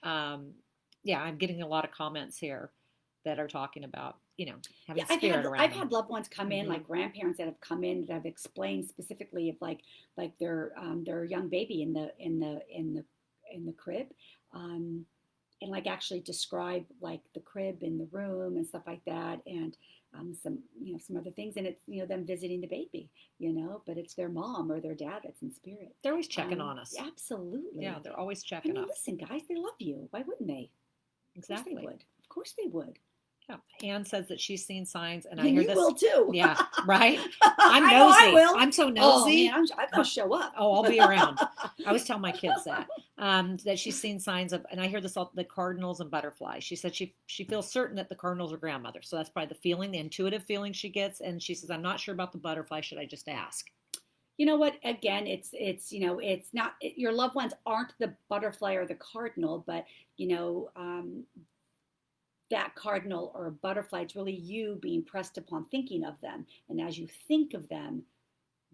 yeah, I'm getting a lot of comments here that are talking about having spirit around. I've had loved ones come in, Mhm. like grandparents that have come in that have explained specifically of like their young baby in the crib. And like actually describe like the crib in the room and stuff like that, and some other things, and it's them visiting the baby, but it's their mom or their dad that's in spirit. They're always checking on us. Absolutely. Yeah, they're always I checking mean, us. listen, guys, they love you. Why wouldn't they? Exactly. Of course they would. Of course they would. Yeah. Anne says that she's seen signs, and And I hear you this. will too. Yeah, right. I'm nosy. I will. I'm so Oh nosy. man, I'm gonna show up. Oh, I'll be around. I always tell my kids that she's seen signs of, and I hear this all, the cardinals and butterflies. She said she feels certain that the cardinals are grandmother. So that's probably the feeling, the intuitive feeling she gets. And she says, I'm not sure about the butterfly. Should I just ask? You know what? Again, it's not your loved ones aren't the butterfly or the cardinal, but that cardinal or butterfly, it's really you being pressed upon thinking of them. And as you think of them,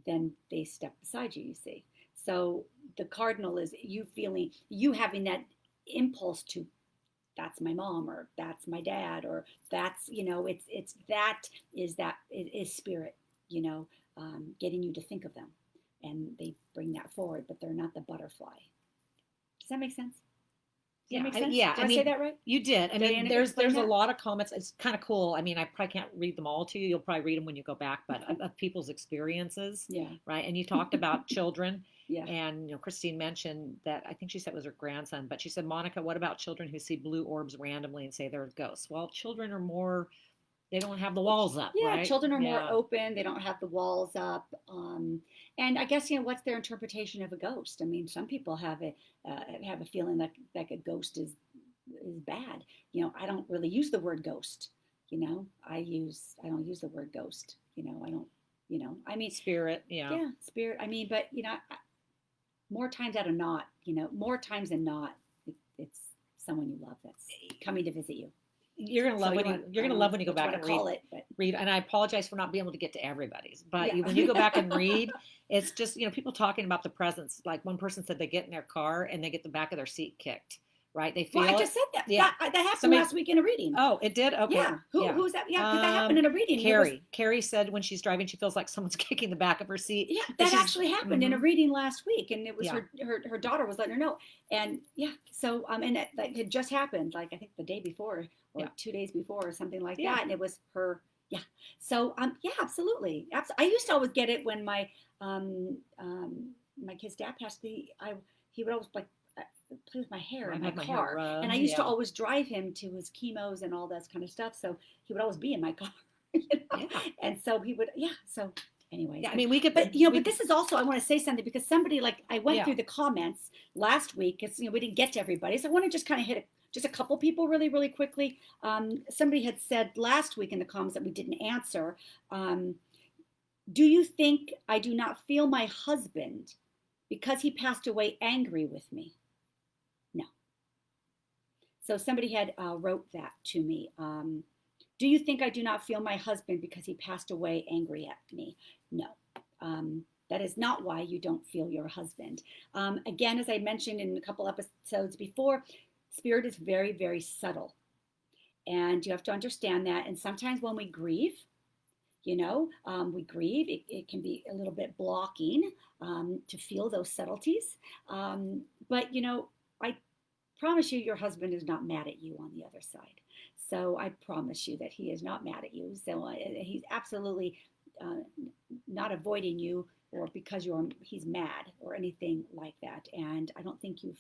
then they step beside you, you see. So the cardinal is you having that impulse to, that's my mom, or that's my dad, or that's, that is spirit, getting you to think of them. And they bring that forward, but they're not the butterfly. Does that make sense? Does that make sense? Yeah. Did I say that right? You did. I mean, there's a lot of comments. It's kind of cool. I mean, I probably can't read them all to you. You'll probably read them when you go back, but of people's experiences. Yeah. Right. And you talked about children. Yeah. And Christine mentioned that, I think she said it was her grandson, but she said, Monica, what about children who see blue orbs randomly and say they're ghosts? Well, children are more, they don't have the walls up. Yeah, right? children are more open. They don't have the walls up. And I guess, what's their interpretation of a ghost? I mean, some people have a feeling that a ghost is bad. I don't really use the word ghost. I don't use the word ghost. I don't. I mean, spirit. Yeah. Yeah, spirit. I mean, but more times than not, it's someone you love that's coming to visit you. You're gonna love when you go back and read. And I apologize for not being able to get to everybody's, but when you go back and read, it's just people talking about the presence. Like one person said, they get in their car and they get the back of their seat kicked. Right? They feel. Well, I just said that. Yeah, that happened last week in a reading. Oh, it did. Okay. Yeah. Who's that? Yeah, because that happened in a reading. Carrie said when she's driving, she feels like someone's kicking the back of her seat. Yeah, that actually happened in a reading last week, and it was her daughter was letting her know, and so and that had just happened, like I think the day before or 2 days before or something like that, and it was her. Yeah. So absolutely. I used to always get it when my my kid's dad passed. He would always like play with my hair in my car, and I used to always drive him to his chemos and all that kind of stuff, so he would always be in my car. And so he would so anyway, I mean, we could, but but this is also, I want to say something, because somebody, like, I went through the comments last week, because we didn't get to everybody, so I want to just kind of hit just a couple people really, really quickly. Somebody had said last week in the comments that we didn't answer, do you think I do not feel my husband because he passed away angry with me? No. So somebody had wrote that to me. Do you think I do not feel my husband because he passed away angry at me? No. That is not why you don't feel your husband. Again, as I mentioned in a couple episodes before, spirit is very, very subtle. And you have to understand that. And sometimes when we grieve, it can be a little bit blocking to feel those subtleties. But, I promise you, your husband is not mad at you on the other side. So I promise you that he is not mad at you. So he's absolutely not avoiding you or because he's mad or anything like that. And I don't think you've,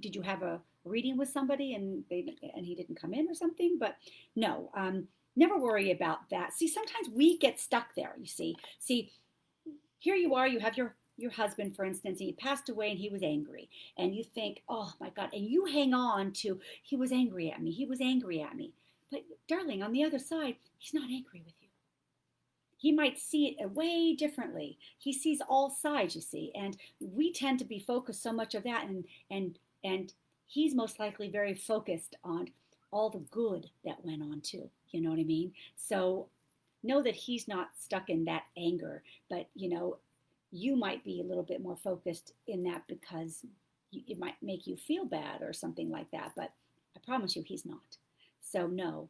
did you have a reading with somebody and he didn't come in or something? But no, never worry about that. See, sometimes we get stuck there, you see. See, here you are, you have your husband, for instance, and he passed away and he was angry. And you think, oh my God, and you hang on to, he was angry at me. But darling, on the other side, he's not angry with you. He might see it way differently. He sees all sides, you see. And we tend to be focused so much of that, and he's most likely very focused on all the good that went on too. You know what I mean? So know that he's not stuck in that anger, but you might be a little bit more focused in that because it might make you feel bad or something like that. But I promise you, he's not. So no,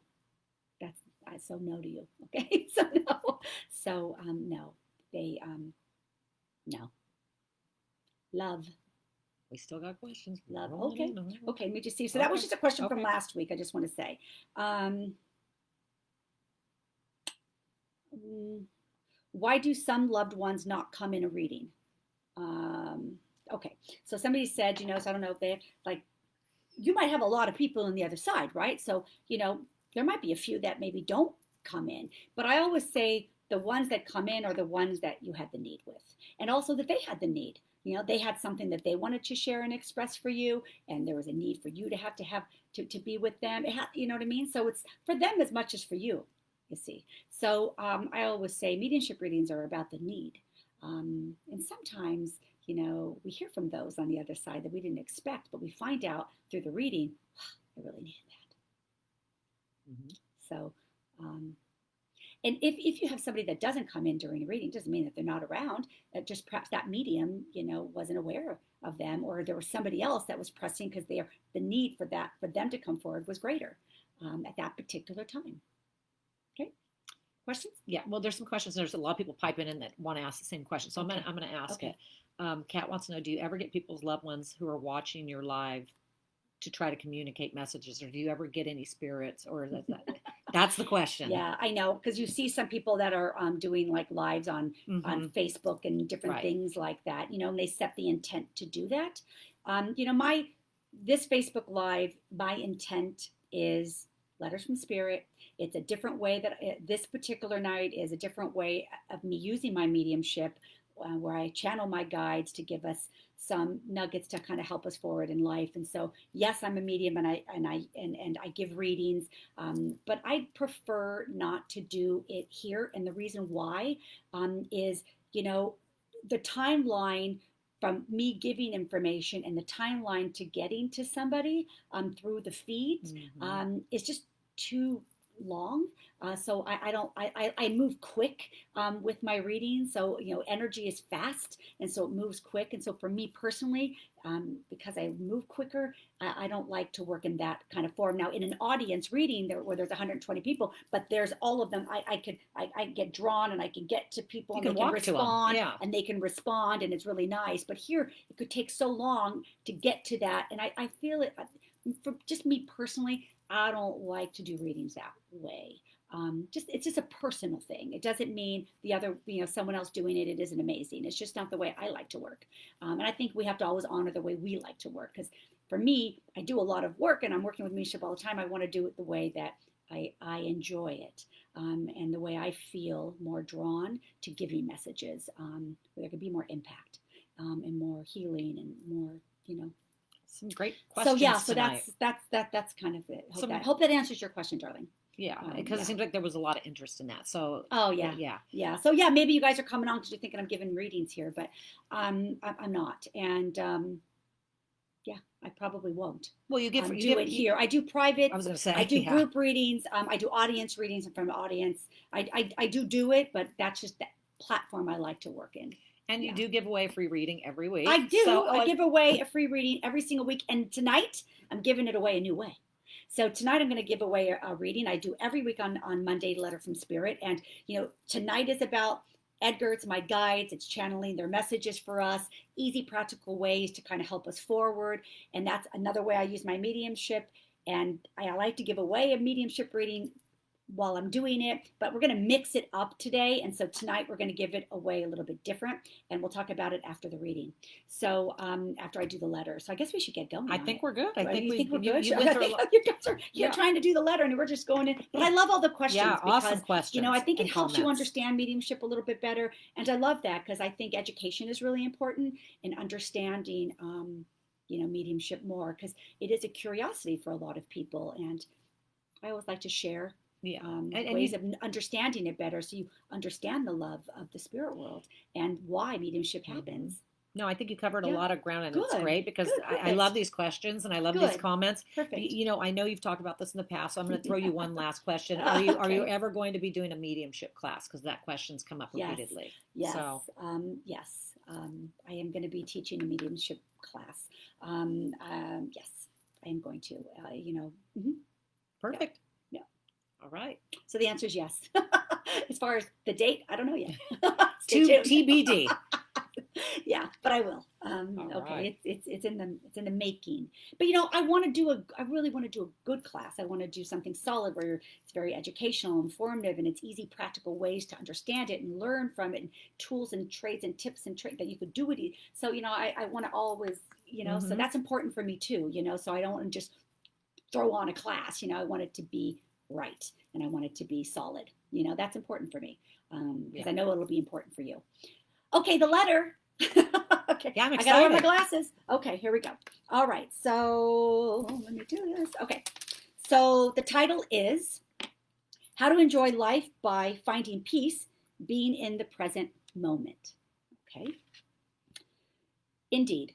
that's so no to you. Okay, so no, so no, they no love. We still got questions. Love. Okay. Okay. Let me just see. So Okay. that was just a question from Okay. last week. I just want to say. Why do some loved ones not come in a reading? Okay. So somebody said, so I don't know if they like, you might have a lot of people on the other side, right? So, there might be a few that maybe don't come in. But I always say the ones that come in are the ones that you had the need with. And also that they had the need. They had something that they wanted to share and express for you, and there was a need for you to have to be with them. You know what I mean? So it's for them as much as for you, you see. So I always say mediumship readings are about the need. And sometimes, we hear from those on the other side that we didn't expect, but we find out through the reading, I really needed that. Mm-hmm. So, and if you have somebody that doesn't come in during a reading, doesn't mean that they're not around. Just perhaps that medium, wasn't aware of them, or there was somebody else that was pressing because the need for them to come forward was greater at that particular time. Okay, questions? Yeah, well, there's some questions. There's a lot of people piping in that want to ask the same question, so okay. I'm gonna ask it. Kat wants to know: do you ever get people's loved ones who are watching your live to try to communicate messages, or do you ever get any spirits, or is that? That's the question. Yeah, I know, because you see some people that are doing like lives on Facebook and different things like that, and they set the intent to do that. This Facebook live, my intent is letters from spirit. It's a different way this particular night is a different way of me using my mediumship, where I channel my guides to give us some nuggets to kind of help us forward in life. And so, yes, I'm a medium and I give readings, but I prefer not to do it here. And the reason why is, the timeline from me giving information and the timeline to getting to somebody through the feeds is just too long. So I move quick with my readings. So, energy is fast, and so it moves quick. And so for me personally, because I move quicker, I don't like to work in that kind of form. Now, in an audience reading where there's 120 people, but there's all of them, I get drawn and I can get to people and they can respond, and they can respond, and it's really nice. But here, it could take so long to get to that. And I feel it, for just me personally, I don't like to do readings that way. It's just a personal thing. It doesn't mean the other, someone else doing it isn't amazing. It's just not the way I like to work. And I think we have to always honor the way we like to work. Because for me, I do a lot of work and I'm working with mediumship all the time. I want to do it the way that I enjoy it, and the way I feel more drawn to giving messages, where there could be more impact, and more healing and more, Some great questions. So yeah, tonight. that's kind of it. Hope that answers your question, darling. Yeah, because it seems like there was a lot of interest in that. So yeah. So yeah, maybe you guys are coming on because you're thinking I'm giving readings here, but I'm not, and I probably won't. Well, you do it here. I do private. I was going to say I do group readings. I do audience readings in front of audience. I do it, but that's just the platform I like to work in. And you do give away a free reading every week. I do. So, I give away a free reading every single week. And tonight, I'm giving it away a new way. So tonight, I'm going to give away a reading. I do every week on Monday, Letter from Spirit. And, tonight is about Edgar. It's my guides. It's channeling their messages for us. Easy, practical ways to kind of help us forward. And that's another way I use my mediumship. And I like to give away a mediumship reading while I'm doing it, but we're going to mix it up today. And so tonight we're going to give it away a little bit different, and we'll talk about it after the reading. So after I do the letter. So I guess we should get going. I think we're good. I think we're good. You guys are trying to do the letter and we're just going in. But I love all the questions. Yeah, because, awesome questions. I think it helps you understand mediumship a little bit better. And I love that because I think education is really important in understanding, mediumship more, because it is a curiosity for a lot of people. And I always like to share ways of understanding it better, so you understand the love of the spirit world and why mediumship happens. No, I think you covered a Yeah. lot of ground, and it's Good. great because Good. I love these questions and I love these Good. comments. Perfect. You know, I know you've talked about this in the past, so I'm going to throw you one last question. Are you Okay. ever going to be doing a mediumship class? Because that question's come up Yes. repeatedly. Yes. So Yes. I am going to be teaching a mediumship class. Yes, I am going to. Mhm. perfect. Yeah. All right. So the answer is yes. As far as the date, I don't know yet. To Stay tuned. TBD. Yeah, but I will. All Okay, right. it's in the making. But I really want to do a good class. I want to do something solid where it's very educational, informative, and it's easy, practical ways to understand it and learn from it, and tools and trades and tips and tricks that you could do with it. So I want to always, so that's important for me too. So I don't want to just throw on a class. I want it to be right, and I want it to be solid. That's important for me because I know it'll be important for you. Okay, the letter. Okay, Yeah, I'm I excited. gotta wear my glasses. Okay, here we go. All right, so let me do this. Okay, so the title is How to Enjoy Life by Finding Peace, Being in the Present Moment. Okay, indeed.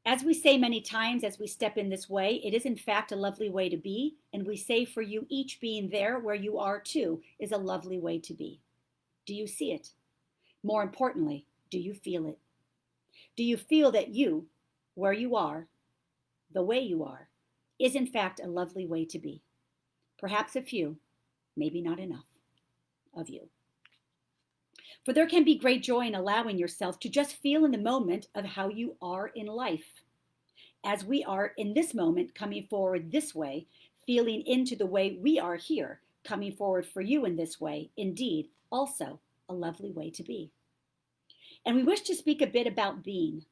As we say many times as we step in this way, it is in fact a lovely way to be, and we say for you each being there where you are too is a lovely way to be. Do you see it? More importantly, do you feel it? Do you feel that you, where you are, the way you are, is in fact a lovely way to be? Perhaps a few, maybe not enough, of you. For there can be great joy in allowing yourself to just feel in the moment of how you are in life. As we are in this moment coming forward this way, feeling into the way we are here, coming forward for you in this way, indeed, also a lovely way to be. And we wish to speak a bit about being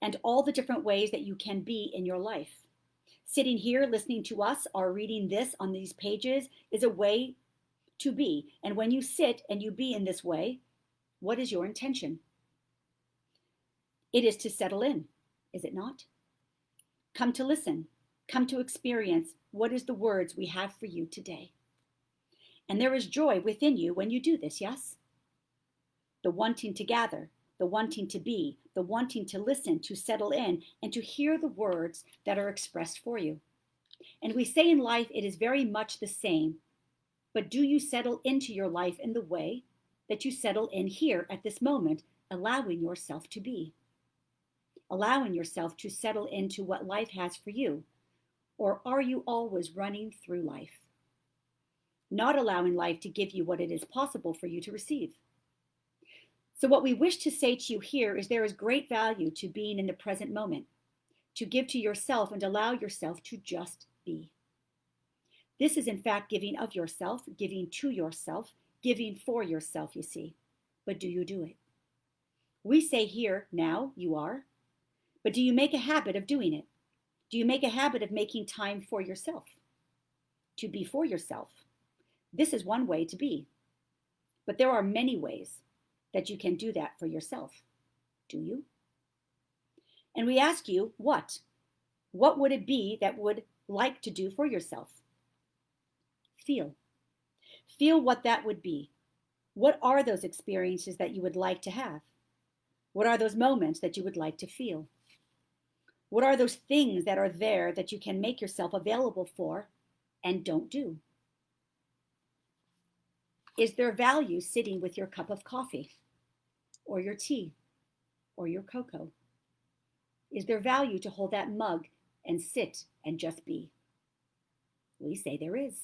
and all the different ways that you can be in your life. Sitting here listening to us or reading this on these pages is a way to be. And when you sit and you be in this way, what is your intention? It is to settle in, is it not? Come to listen, come to experience what is the words we have for you today. And there is joy within you when you do this, yes? The wanting to gather, the wanting to be, the wanting to listen, to settle in, and to hear the words that are expressed for you. And we say in life it is very much the same, but do you settle into your life in the way that you settle in here at this moment, allowing yourself to be? Allowing yourself to settle into what life has for you? Or are you always running through life? Not allowing life to give you what it is possible for you to receive. So, what we wish to say to you here is there is great value to being in the present moment, to give to yourself and allow yourself to just be. This is, in fact, giving of yourself, giving to yourself, giving for yourself, you see. But do you do it? We say here, now you are, but do you make a habit of doing it? Do you make a habit of making time for yourself? To be for yourself. This is one way to be. But there are many ways that you can do that for yourself. Do you? And we ask you, what? What would it be that would like to do for yourself? Feel. Feel what that would be. What are those experiences that you would like to have? What are those moments that you would like to feel? What are those things that are there that you can make yourself available for and don't do? Is there value sitting with your cup of coffee or your tea or your cocoa? Is there value to hold that mug and sit and just be? We say there is.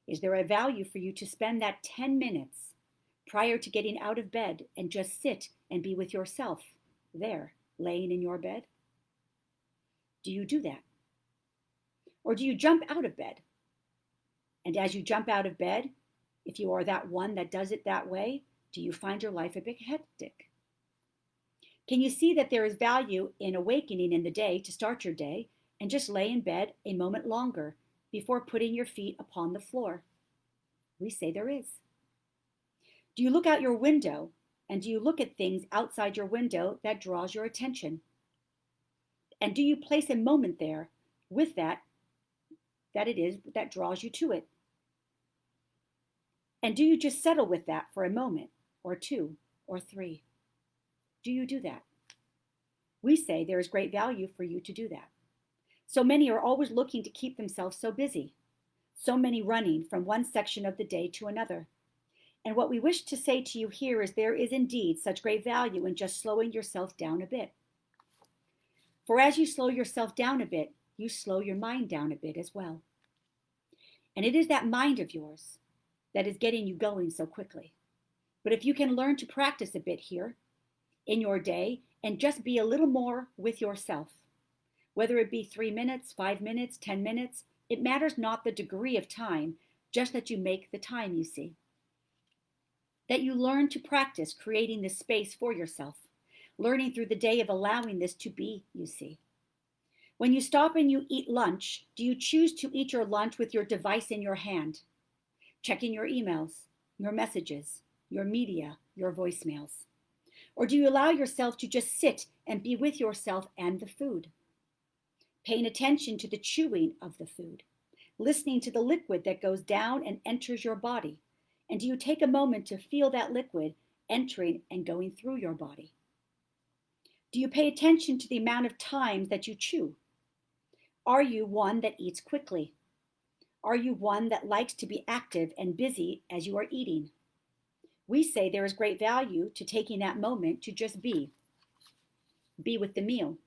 Is there a value for you to spend that 10 minutes prior to getting out of bed and just sit and be with yourself there, laying in your bed? Do you do that? Or do you jump out of bed? And as you jump out of bed, if you are that one that does it that way, do you find your life a bit hectic? Can you see that there is value in awakening in the day to start your day and just lay in bed a moment longer before putting your feet upon the floor? We say there is. Do you look out your window and do you look at things outside your window that draws your attention? And do you place a moment there with that it is that draws you to it? And do you just settle with that for a moment or two or three? Do you do that? We say there is great value for you to do that. So many are always looking to keep themselves so busy, so many running from one section of the day to another. And what we wish to say to you here is there is indeed such great value in just slowing yourself down a bit. For as you slow yourself down a bit, you slow your mind down a bit as well. And it is that mind of yours that is getting you going so quickly. But if you can learn to practice a bit here in your day and just be a little more with yourself, whether it be 3 minutes, 5 minutes, 10 minutes, it matters not the degree of time, just that you make the time, you see. That you learn to practice creating this space for yourself, learning through the day of allowing this to be, you see. When you stop and you eat lunch, do you choose to eat your lunch with your device in your hand, checking your emails, your messages, your media, your voicemails? Or do you allow yourself to just sit and be with yourself and the food? Paying attention to the chewing of the food, listening to the liquid that goes down and enters your body. And do you take a moment to feel that liquid entering and going through your body? Do you pay attention to the amount of times that you chew? Are you one that eats quickly? Are you one that likes to be active and busy as you are eating? We say there is great value to taking that moment to just be with the meal,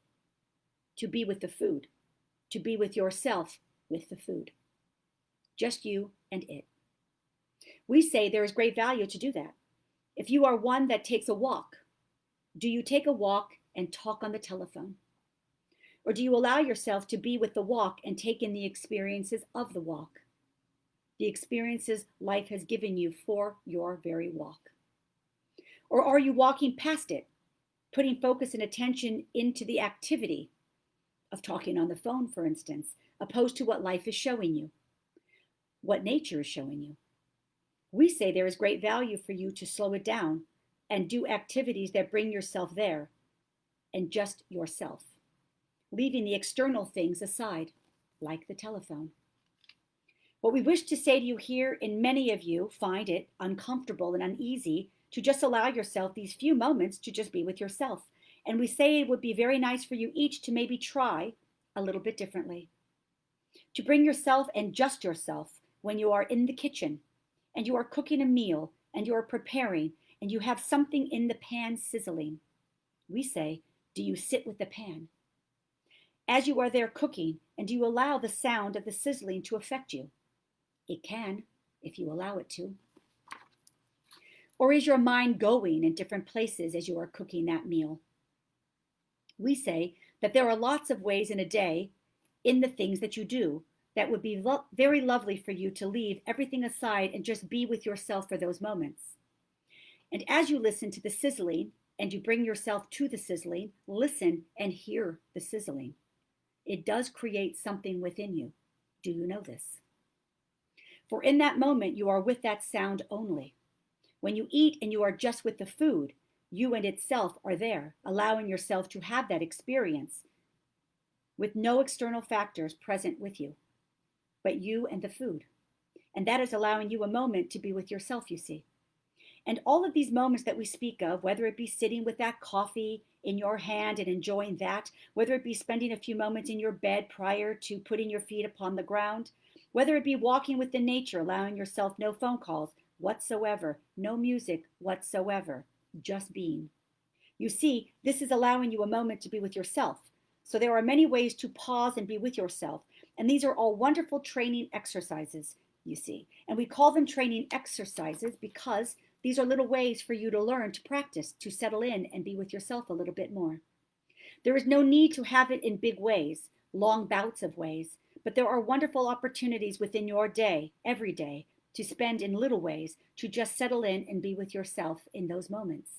to be with the food, to be with yourself with the food. Just you and it. We say there is great value to do that. If you are one that takes a walk, do you take a walk and talk on the telephone? Or do you allow yourself to be with the walk and take in the experiences of the walk? The experiences life has given you for your very walk? Or are you walking past it, putting focus and attention into the activity of talking on the phone, for instance, opposed to what life is showing you, what nature is showing you? We say there is great value for you to slow it down and do activities that bring yourself there and just yourself, leaving the external things aside, like the telephone. What we wish to say to you here, and many of you find it uncomfortable and uneasy to just allow yourself these few moments to just be with yourself. And we say it would be very nice for you each to maybe try a little bit differently. To bring yourself and just yourself when you are in the kitchen and you are cooking a meal and you are preparing and you have something in the pan sizzling. We say, do you sit with the pan? As you are there cooking, and do you allow the sound of the sizzling to affect you? It can, if you allow it to. Or is your mind going in different places as you are cooking that meal? We say that there are lots of ways in a day, in the things that you do, that would be very lovely for you to leave everything aside and just be with yourself for those moments. And as you listen to the sizzling, and you bring yourself to the sizzling, listen and hear the sizzling. It does create something within you. Do you know this? For in that moment, you are with that sound only. When you eat and you are just with the food, you and itself are there, allowing yourself to have that experience with no external factors present with you, but you and the food. And that is allowing you a moment to be with yourself, you see. And all of these moments that we speak of, whether it be sitting with that coffee in your hand and enjoying that, whether it be spending a few moments in your bed prior to putting your feet upon the ground, whether it be walking with the nature, allowing yourself no phone calls whatsoever, no music whatsoever, just being. You see, this is allowing you a moment to be with yourself. So there are many ways to pause and be with yourself. And these are all wonderful training exercises, you see. And we call them training exercises because these are little ways for you to learn to practice, to settle in and be with yourself a little bit more. There is no need to have it in big ways, long bouts of ways, but there are wonderful opportunities within your day, every day, to spend in little ways, to just settle in and be with yourself in those moments.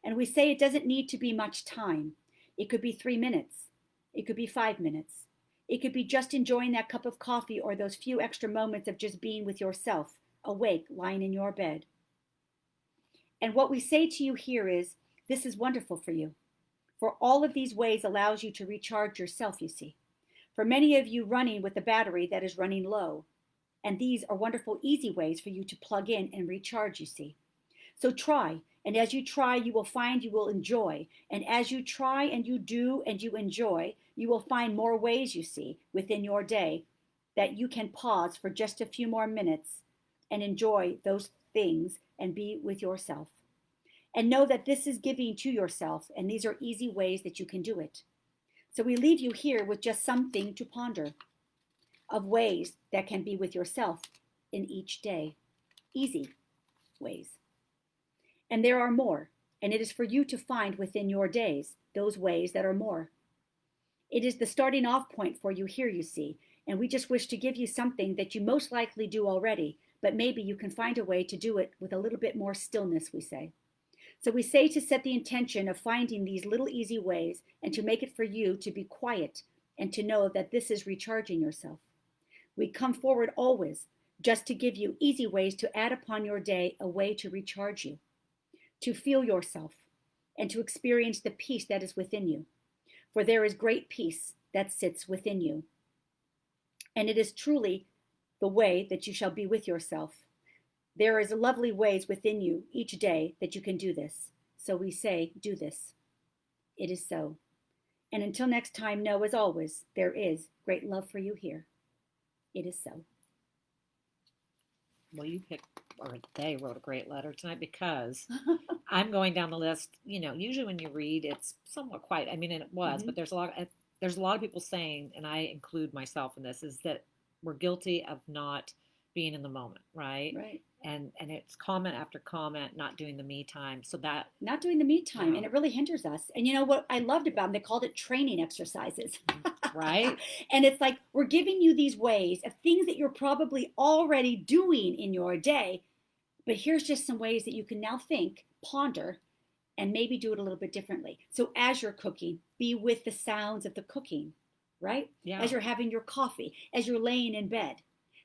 And we say it doesn't need to be much time. It could be 3 minutes. It could be 5 minutes. It could be just enjoying that cup of coffee or those few extra moments of just being with yourself, awake, lying in your bed. And what we say to you here is, this is wonderful for you. For all of these ways allows you to recharge yourself, you see. For many of you running with a battery that is running low. And these are wonderful, easy ways for you to plug in and recharge, you see. So try, And as you try, you will find you will enjoy. And as you try and you do and you enjoy, you will find more ways you see within your day that you can pause for just a few more minutes and enjoy those things and be with yourself. And know that this is giving to yourself, and these are easy ways that you can do it. So we leave you here with just something to ponder of ways that can be with yourself in each day. Easy ways. And there are more, and it is for you to find within your days those ways that are more. It is the starting off point for you here, you see, and we just wish to give you something that you most likely do already, but maybe you can find a way to do it with a little bit more stillness, we say. So we say to set the intention of finding these little easy ways and to make it for you to be quiet and to know that this is recharging yourself. We come forward always just to give you easy ways to add upon your day a way to recharge you, to feel yourself, and to experience the peace that is within you. For there is great peace that sits within you. And it is truly the way that you shall be with yourself. There is lovely ways within you each day that you can do this. So we say, do this. It is so. And until next time, know as always, there is great love for you here. It is so. Well, you picked, or they wrote a great letter tonight because I'm going down the list. You know, usually when you read, it's somewhat quiet. I mean, and it was, but there's a lot of people saying, and I include myself in this, is that we're guilty of not being in the moment, right? Right. And it's comment after comment, not doing the me time. So that not doing the me time, and it really hinders us. And you know what I loved about them? They called it training exercises. Right. And it's like we're giving you these ways of things that you're probably already doing in your day, but here's just some ways that you can now think, ponder, and maybe do it a little bit differently. So as you're cooking, be with the sounds of the cooking, right? Yeah. As you're having your coffee, as you're laying in bed.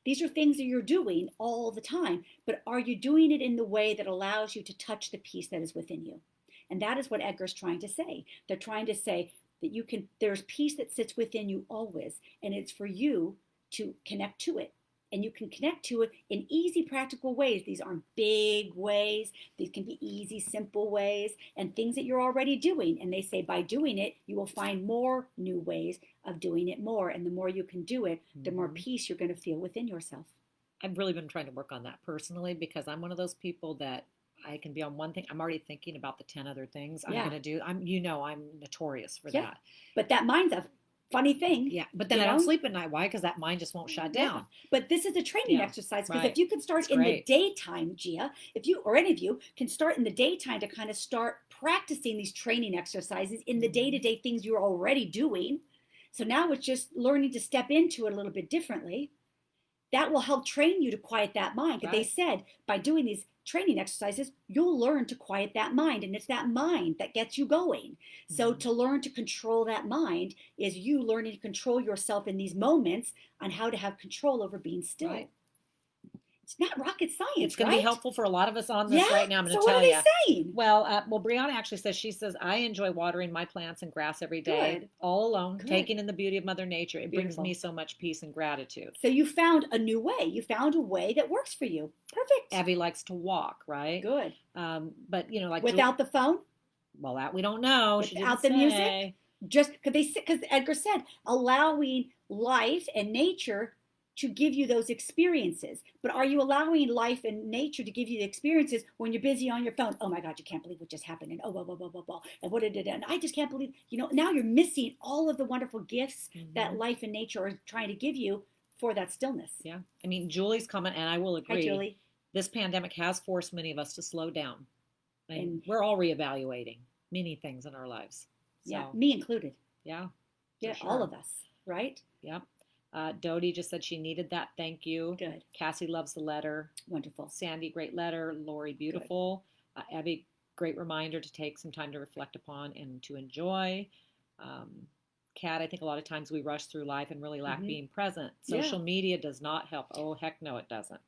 These are things that you're doing all the time, but are you doing it in the way that allows you to touch the peace that is within you? And that is what Edgar's trying to say. They're trying to say that you can, there's peace that sits within you always, and it's for you to connect to it. And you can connect to it in easy, practical ways. These aren't big ways. These can be easy, simple ways and things that you're already doing. And they say by doing it, you will find more new ways of doing it more. And the more you can do it, the more peace you're going to feel within yourself. I've really been trying to work on that personally because I'm one of those people that I can be on one thing. I'm already thinking about the 10 other things I'm going to do. I'm notorious for that. But that mind's a funny thing. Yeah, but then I don't sleep at night. Why? Because that mind just won't shut down. But this is a training exercise because if you can start in the daytime, Gia, if you or any of you can start in the daytime to kind of start practicing these training exercises in the day-to-day things you're already doing. So now it's just learning to step into it a little bit differently. That will help train you to quiet that mind. Because they said by doing these training exercises, you'll learn to quiet that mind. And it's that mind that gets you going. So to learn to control that mind is you learning to control yourself in these moments on how to have control over being still. Right. It's not rocket science. It's going to be helpful for a lot of us on this right now. I'm going to so tell you. What are they saying? Well, Brianna actually says, I enjoy watering my plants and grass every day, all alone, taking in the beauty of Mother Nature. It brings me so much peace and gratitude. So you found a new way. You found a way that works for you. Perfect. Abby likes to walk, right? Good. But like without the phone. Well, that we don't know. Without the music. Just because Edgar said allowing life and nature to give you those experiences. But are you allowing life and nature to give you the experiences when you're busy on your phone? Oh my God, you can't believe what just happened. And blah. And what did it? And I just can't believe, now you're missing all of the wonderful gifts that life and nature are trying to give you for that stillness. Yeah. I mean, Julie's comment, and I will agree. Hi, Julie. This pandemic has forced many of us to slow down. And we're all reevaluating many things in our lives. So, yeah, me included. Yeah. Yeah, all of us, right? Yep. Dodie just said she needed that. Thank you. Good. Cassie loves the letter. Wonderful. Sandy, great letter. Lori, beautiful. Abby, great reminder to take some time to reflect upon and to enjoy. Kat, I think a lot of times we rush through life and really lack being present. Social media does not help. Oh, heck no, it doesn't.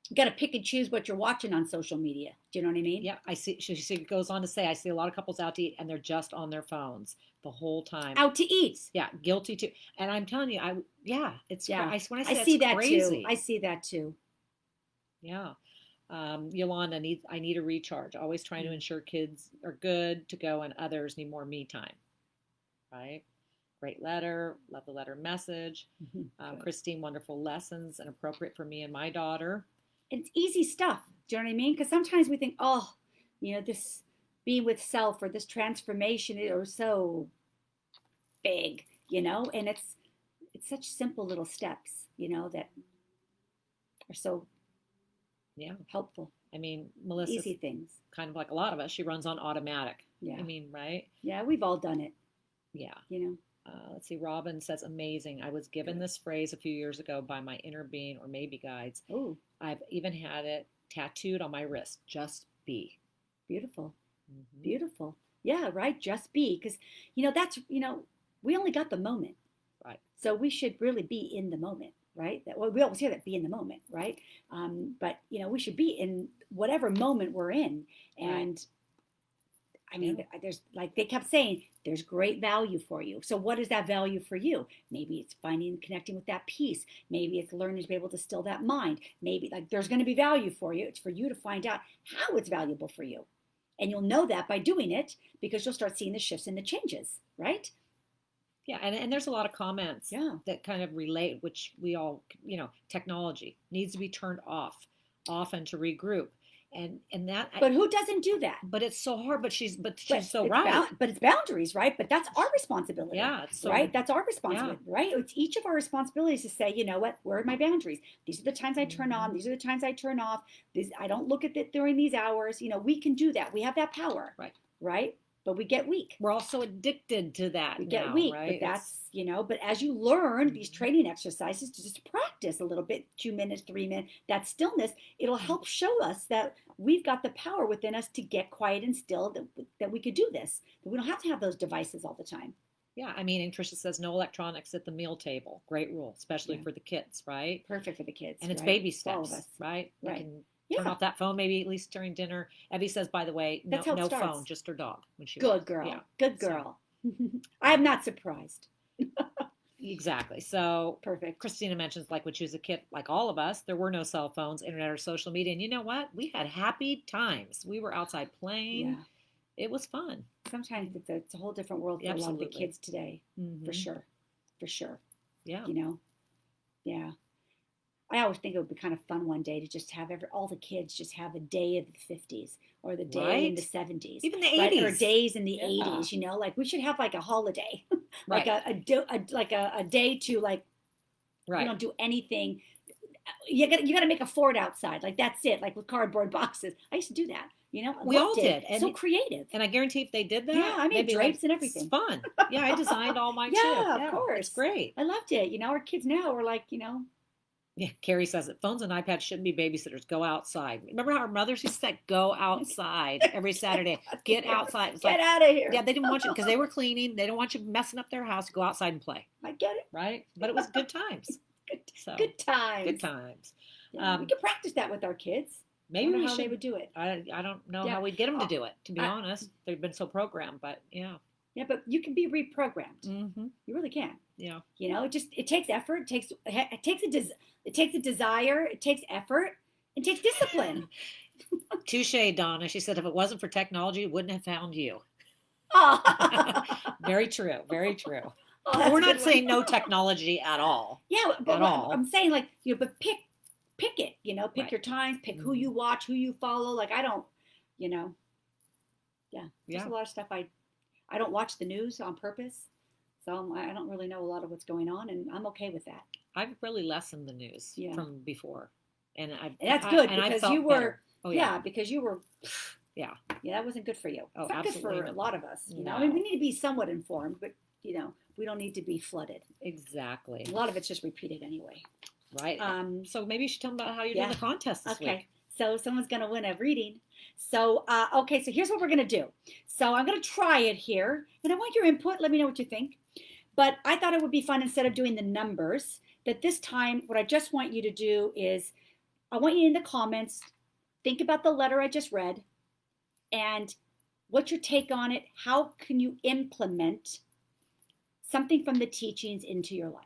You got to pick and choose what you're watching on social media. Do you know what I mean? Yeah, I see. She goes on to say, I see a lot of couples out to eat and they're just on their phones the whole time. Out to eat. Yeah, guilty too. And I'm telling you, I see I that see that crazy. too. I see that too. Yeah. Yolanda needs, I need a recharge. Always trying to ensure kids are good to go and others need more me time. Right? Great letter. Love the letter message. Christine, wonderful lessons and appropriate for me and my daughter. It's easy stuff. Do you know what I mean? Because sometimes we think, oh, this being with self or this transformation is so big, and it's such simple little steps, that are so helpful. I mean, Melissa, easy things. Kind of like a lot of us. She runs on automatic. Yeah. I mean, right? Yeah, we've all done it. Yeah. Let's see. Robin says, amazing. I was given this phrase a few years ago by my inner being or maybe guides. Oh. I've even had it tattooed on my wrist. Just be. Beautiful. Mm-hmm. Beautiful. Yeah, right. Just be. Because, that's, we only got the moment. Right. So we should really be in the moment. Right? We always hear that, be in the moment, right? But we should be in whatever moment we're in. And I mean, there's, like they kept saying, there's great value for you. So what is that value for you? Maybe it's connecting with that peace. Maybe it's learning to be able to still that mind. Maybe there's going to be value for you. It's for you to find out how it's valuable for you. And you'll know that by doing it, because you'll start seeing the shifts and the changes, right? Yeah, and there's a lot of comments that kind of relate, which we all, technology needs to be turned off often to regroup. And that. But who doesn't do that? But it's so hard. But she's so right. But it's boundaries, right? But that's our responsibility. Yeah, right. That's our responsibility, right? It's each of our responsibilities to say, you know what? Where are my boundaries? These are the times I turn on. These are the times I turn off. I don't look at it during these hours. We can do that. We have that power. Right. But we get weak. We're also addicted to that. We get weak, right? But that's, but as you learn these training exercises to just practice a little bit, 2 minutes, 3 minutes, that stillness, it'll help show us that we've got the power within us to get quiet and still, that we could do this. That we don't have to have those devices all the time. Yeah, I mean, and Tricia says no electronics at the meal table. Great rule, especially for the kids, right? Perfect for the kids. And it's baby steps, all of us. Right? Right. Turn off that phone, maybe at least during dinner. Evie says, by the way, no phone, just her dog when she Good girl. Yeah. Good girl. So. I'm not surprised. Exactly. So perfect. Christina mentions, like when she was a kid, like all of us, there were no cell phones, internet, or social media. And you know what? We had happy times. We were outside playing. Yeah. It was fun. Sometimes it's a whole different world for a lot of the kids today. For sure. For sure. Yeah. Yeah. I always think it would be kind of fun one day to just have all the kids just have a day of the 50s or the day in the 70s. Even the 80s. Or days in the 80s, like we should have like a holiday, like a day to like, you don't do anything. You got to make a fort outside. Like that's it. Like with cardboard boxes. I used to do that. We all did. And so creative. And I guarantee if they did that, I made drapes and everything. It's fun. Yeah, I designed all mine too. Yeah, of course. It's great. I loved it. Our kids now are like, Yeah, Carrie says it. Phones and iPads shouldn't be babysitters. Go outside. Remember how our mothers used to say, go outside every Saturday. Get outside. It's Get out of here. Yeah, they didn't want you, because they were cleaning. They don't want you messing up their house. Go outside and play. I get it. Right? But it was good times. Good times. Good times. Yeah, we could practice that with our kids. Maybe we should. How they would do it. I don't know how we'd get them to do it, to be honest. They've been so programmed, but yeah. Yeah, but you can be reprogrammed. Mm-hmm. You really can. Yeah. It takes effort. It takes a desire. It takes effort. It takes discipline. Touche, Donna. She said, if it wasn't for technology, it wouldn't have found you. Oh. Very true. Very true. Oh, we're not saying no technology at all. Yeah, but I'm saying but pick it. Pick your times. Pick who you watch, who you follow. Like I don't. There's a lot of stuff I don't watch the news on purpose, so I don't really know a lot of what's going on, and I'm okay with that. I've really lessened the news from before, and that's good because you were, because you were, yeah, that wasn't good for you. Oh, it's not good for a lot of us. No. I mean, we need to be somewhat informed, but we don't need to be flooded. Exactly. A lot of it's just repeated anyway. Right. So maybe you should tell them about how you're doing the contest this week. So someone's going to win a reading. So, so here's what we're going to do. So I'm going to try it here, and I want your input. Let me know what you think. But I thought it would be fun, instead of doing the numbers, that this time what I just want you to do is I want you in the comments, think about the letter I just read and what's your take on it. How can you implement something from the teachings into your life?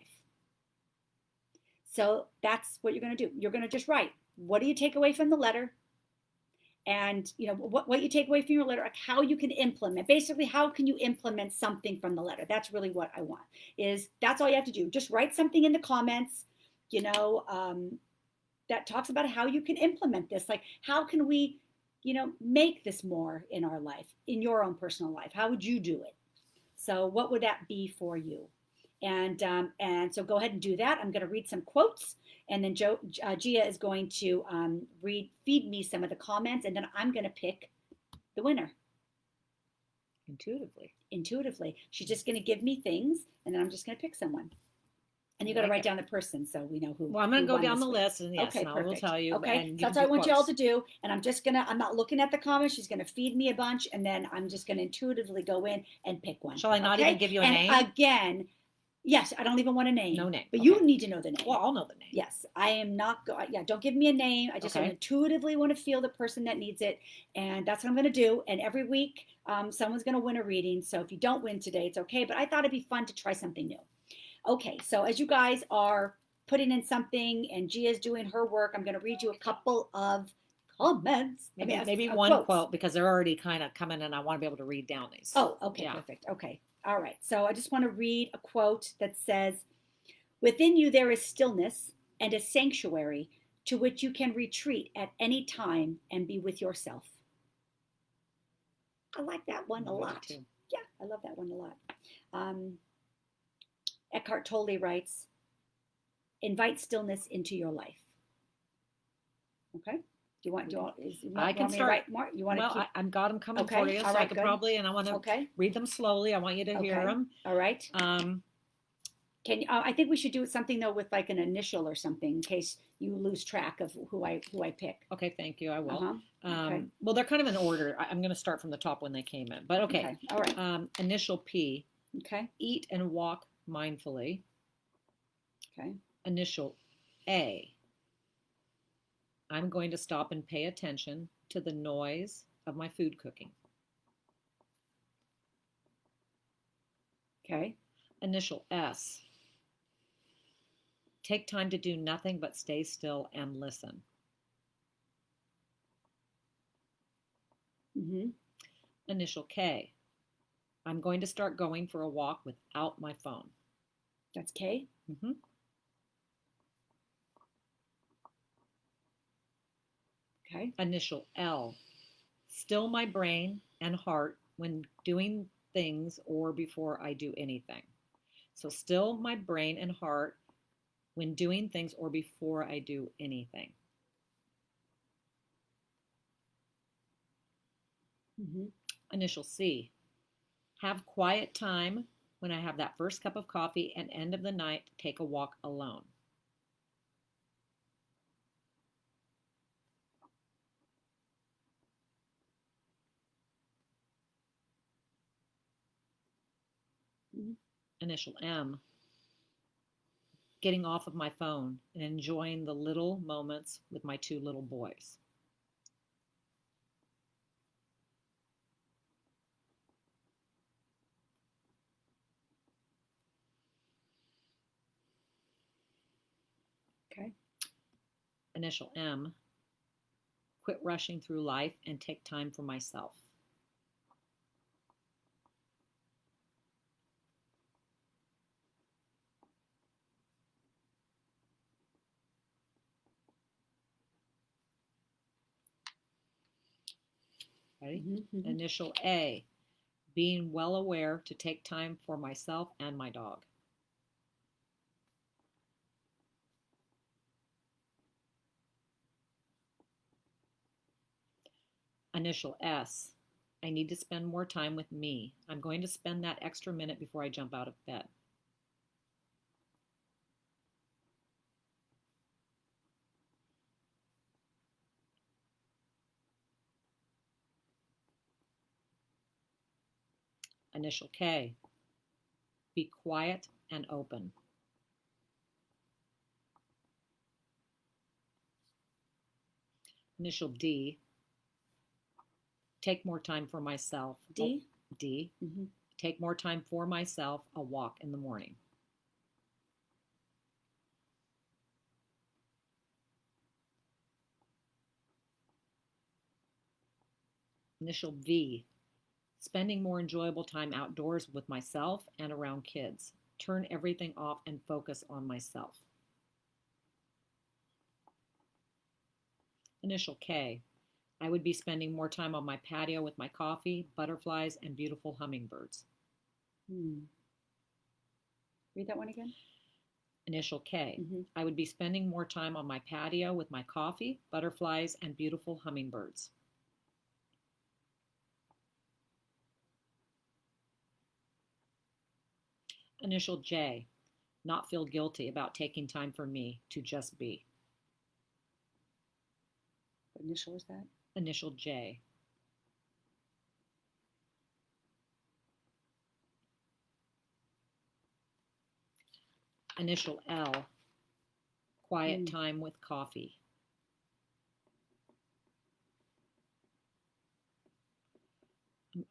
So that's what you're going to do. You're going to just write, what do you take away from the letter? and what you take away from your letter, like how you can implement, basically how can you implement something from the letter. That's really what I want. That's all you have to do. Just write something in the comments, that talks about how you can implement this. Like, how can we, make this more in our life, in your own personal life? How would you do it? So what would that be for you? And so go ahead and do that. I'm going to read some quotes, and then Gia is going to feed me some of the comments, and then I'm going to pick the winner. Intuitively. She's just going to give me things, and then I'm just going to pick someone. And you got to write down the person so we know who. Well, I'm going to go down the list, and yes, okay, and I will tell you. Okay, that's what I want you all to do. And I'm not looking at the comments. She's going to feed me a bunch, and then I'm just going to intuitively go in and pick one. Shall I not even give you a name? Again, yes, I don't even want a name. No name. But you need to know the name. Well, I'll know the name. Yes, I am not. Don't give me a name. I just intuitively want to feel the person that needs it, and that's what I'm going to do. And every week, someone's going to win a reading. So if you don't win today, it's okay. But I thought it'd be fun to try something new. Okay, so as you guys are putting in something and Gia's doing her work, I'm going to read you a couple of comments. Maybe one quotes. Quote, because they're already kind of coming and I want to be able to read down these. Oh, okay, yeah. Perfect. Okay, all right. So I just want to read a quote that says, "Within you there is stillness and a sanctuary to which you can retreat at any time and be with yourself." I like that one a lot. Too. Yeah, I love that one a lot. Eckhart Tolle writes, "Invite stillness into your life." Okay. I can start. Write more? You want to keep... I've got them coming for you, so I could probably, and I want to read them slowly. I want you to hear them. All right. Can you? I think we should do something though with like an initial or something in case you lose track of who I pick. Okay, thank you. I will. Well, they're kind of in order. I'm going to start from the top when they came in, but okay. All right. Initial P. Okay. Eat and walk mindfully. Okay. Initial A. I'm going to stop and pay attention to the noise of my food cooking. Okay. Initial S. Take time to do nothing but stay still and listen. Mm-hmm. Initial K. I'm going to start going for a walk without my phone. That's K? Mm-hmm. Okay. Initial L. Still my brain and heart when doing things or before I do anything. So still my brain and heart when doing things or before I do anything. Mm-hmm. Initial C. Have quiet time when I have that first cup of coffee and end of the night, take a walk alone. Mm-hmm. Initial M. Getting off of my phone and enjoying the little moments with my two little boys. Okay. Initial M. Quit rushing through life and take time for myself. Ready? Mm-hmm. Initial A. Being well aware to take time for myself and my dog. Initial S. I need to spend more time with me. I'm going to spend that extra minute before I jump out of bed. Initial K. Be quiet and open. Initial D. Take more time for myself. D? D. Mm-hmm. Take more time for myself, a walk in the morning. Initial V, spending more enjoyable time outdoors with myself and around kids. Turn everything off and focus on myself. Initial K, I would be spending more time on my patio with my coffee, butterflies, and beautiful hummingbirds. Read that one again. Initial K, I would be spending more time on my patio with my coffee, butterflies, and beautiful hummingbirds. Initial J, not feel guilty about taking time for me, to just be. What initial is that? Initial J. Initial L, quiet time with coffee.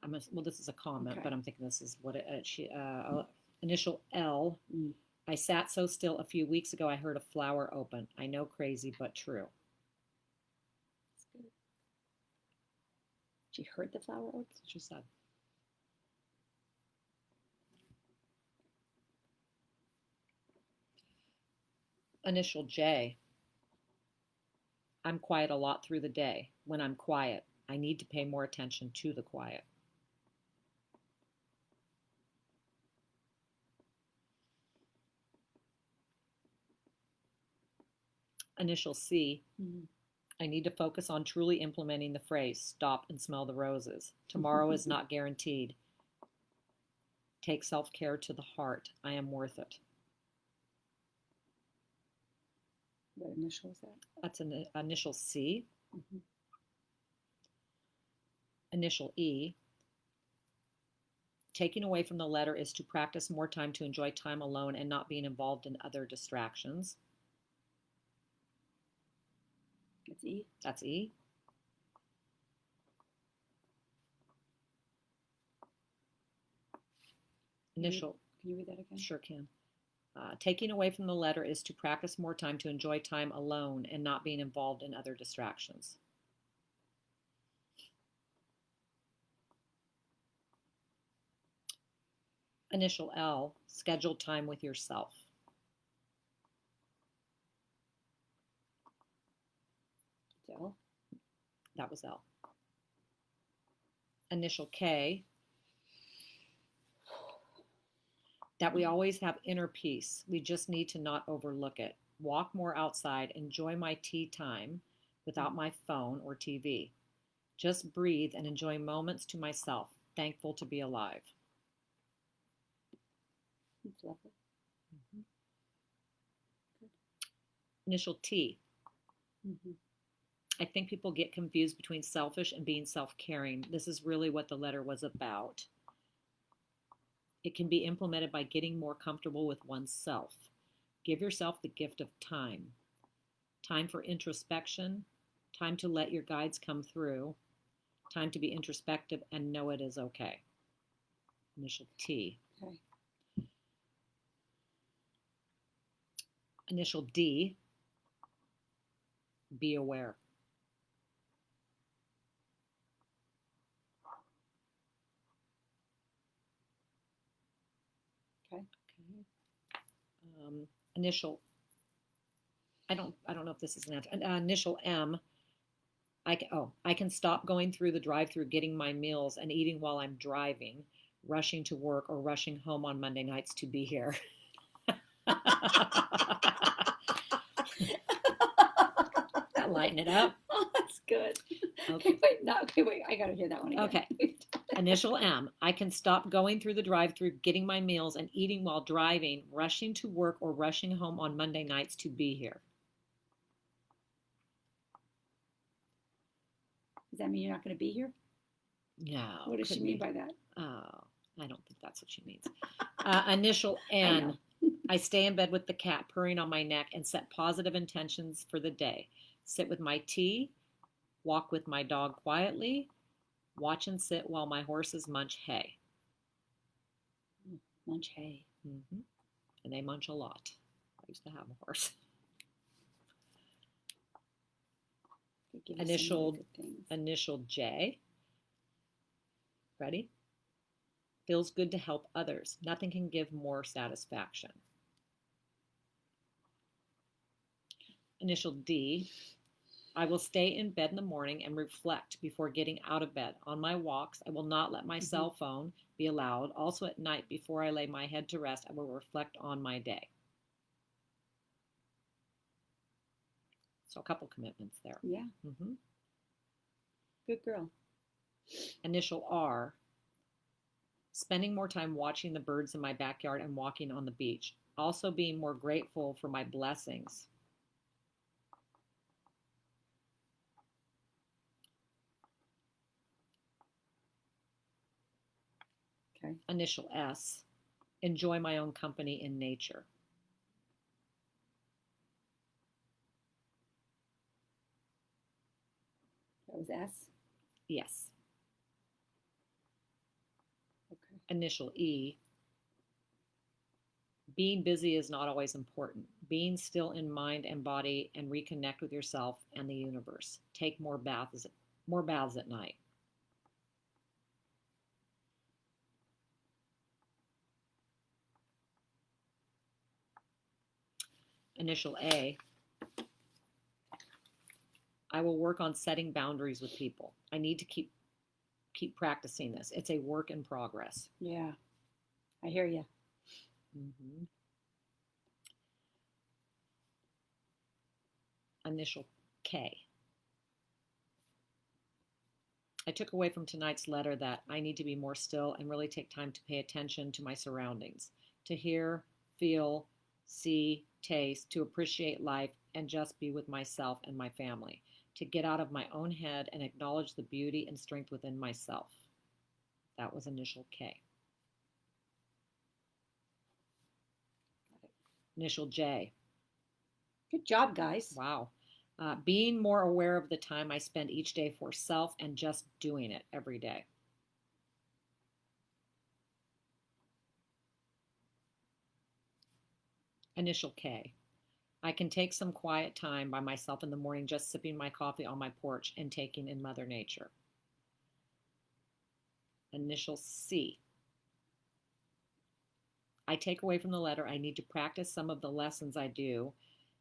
Well, this is a comment, but I'm thinking this is what initial L. I sat so still a few weeks ago, I heard a flower open. I know, crazy, but true. That's good. She heard the flower open? She said. Initial J. I'm quiet a lot through the day. When I'm quiet, I need to pay more attention to the quiet. Initial C. I need to focus on truly implementing the phrase, stop and smell the roses. Tomorrow is not guaranteed. Take self-care to the heart. I am worth it. What initial is that? That's an initial C. Initial E. Taking away from the letter is to practice more time to enjoy time alone and not being involved in other distractions. That's E. That's E. Initial. Can you read that again? Sure can. Taking away from the letter is to practice more time to enjoy time alone and not being involved in other distractions. Initial L, schedule time with yourself. L. That was L. Initial K, that we always have inner peace. We just need to not overlook it. Walk more outside, enjoy my tea time without my phone or TV. Just breathe and enjoy moments to myself. Thankful to be alive. That's lovely. Good. Initial T. I think people get confused between selfish and being self-caring. This is really what the letter was about. It can be implemented by getting more comfortable with oneself. Give yourself the gift of time. Time for introspection. Time to let your guides come through. Time to be introspective and know it is okay. Initial T. Okay. Initial D. Be aware. Okay. Initial. I don't know if this is an answer. Initial M. I can stop going through the drive-through, getting my meals, and eating while I'm driving, rushing to work, or rushing home on Monday nights to be here. That lighten it up. Oh, that's good. Okay. Wait. I gotta hear that one again. Okay. Initial M. I can stop going through the drive-through, getting my meals, and eating while driving, rushing to work, or rushing home on Monday nights to be here. Does that mean you're not going to be here? No. What does she mean by that? Oh, I don't think that's what she means. Initial N. I stay in bed with the cat purring on my neck and set positive intentions for the day. Sit with my tea, walk with my dog quietly, watch and sit while my horses munch hay. Munch hay. And they munch a lot. I used to have a horse. Initial J. Ready? Feels good to help others. Nothing can give more satisfaction. Initial D. I will stay in bed in the morning and reflect before getting out of bed. On my walks, I will not let my cell phone be allowed. Also at night, before I lay my head to rest, I will reflect on my day. So a couple commitments there. Yeah. Good girl. Initial R. Spending more time watching the birds in my backyard and walking on the beach. Also being more grateful for my blessings. Okay. Initial S. Enjoy my own company in nature. That was S? Yes. Okay. Initial E. Being busy is not always important. Being still in mind and body and reconnect with yourself and the universe. Take more baths at night. Initial A. I will work on setting boundaries with people. I need to keep practicing this. It's a work in progress. Yeah, I hear you. Initial K. I took away from tonight's letter that I need to be more still and really take time to pay attention to my surroundings, to hear, feel, see, taste, to appreciate life, and just be with myself and my family, to get out of my own head and acknowledge the beauty and strength within myself. That was initial K. Initial J. Good job, guys. Wow. Being more aware of the time I spend each day for self and just doing it every day. Initial K. I can take some quiet time by myself in the morning, just sipping my coffee on my porch and taking in Mother Nature. Initial C. I take away from the letter, I need to practice some of the lessons I do,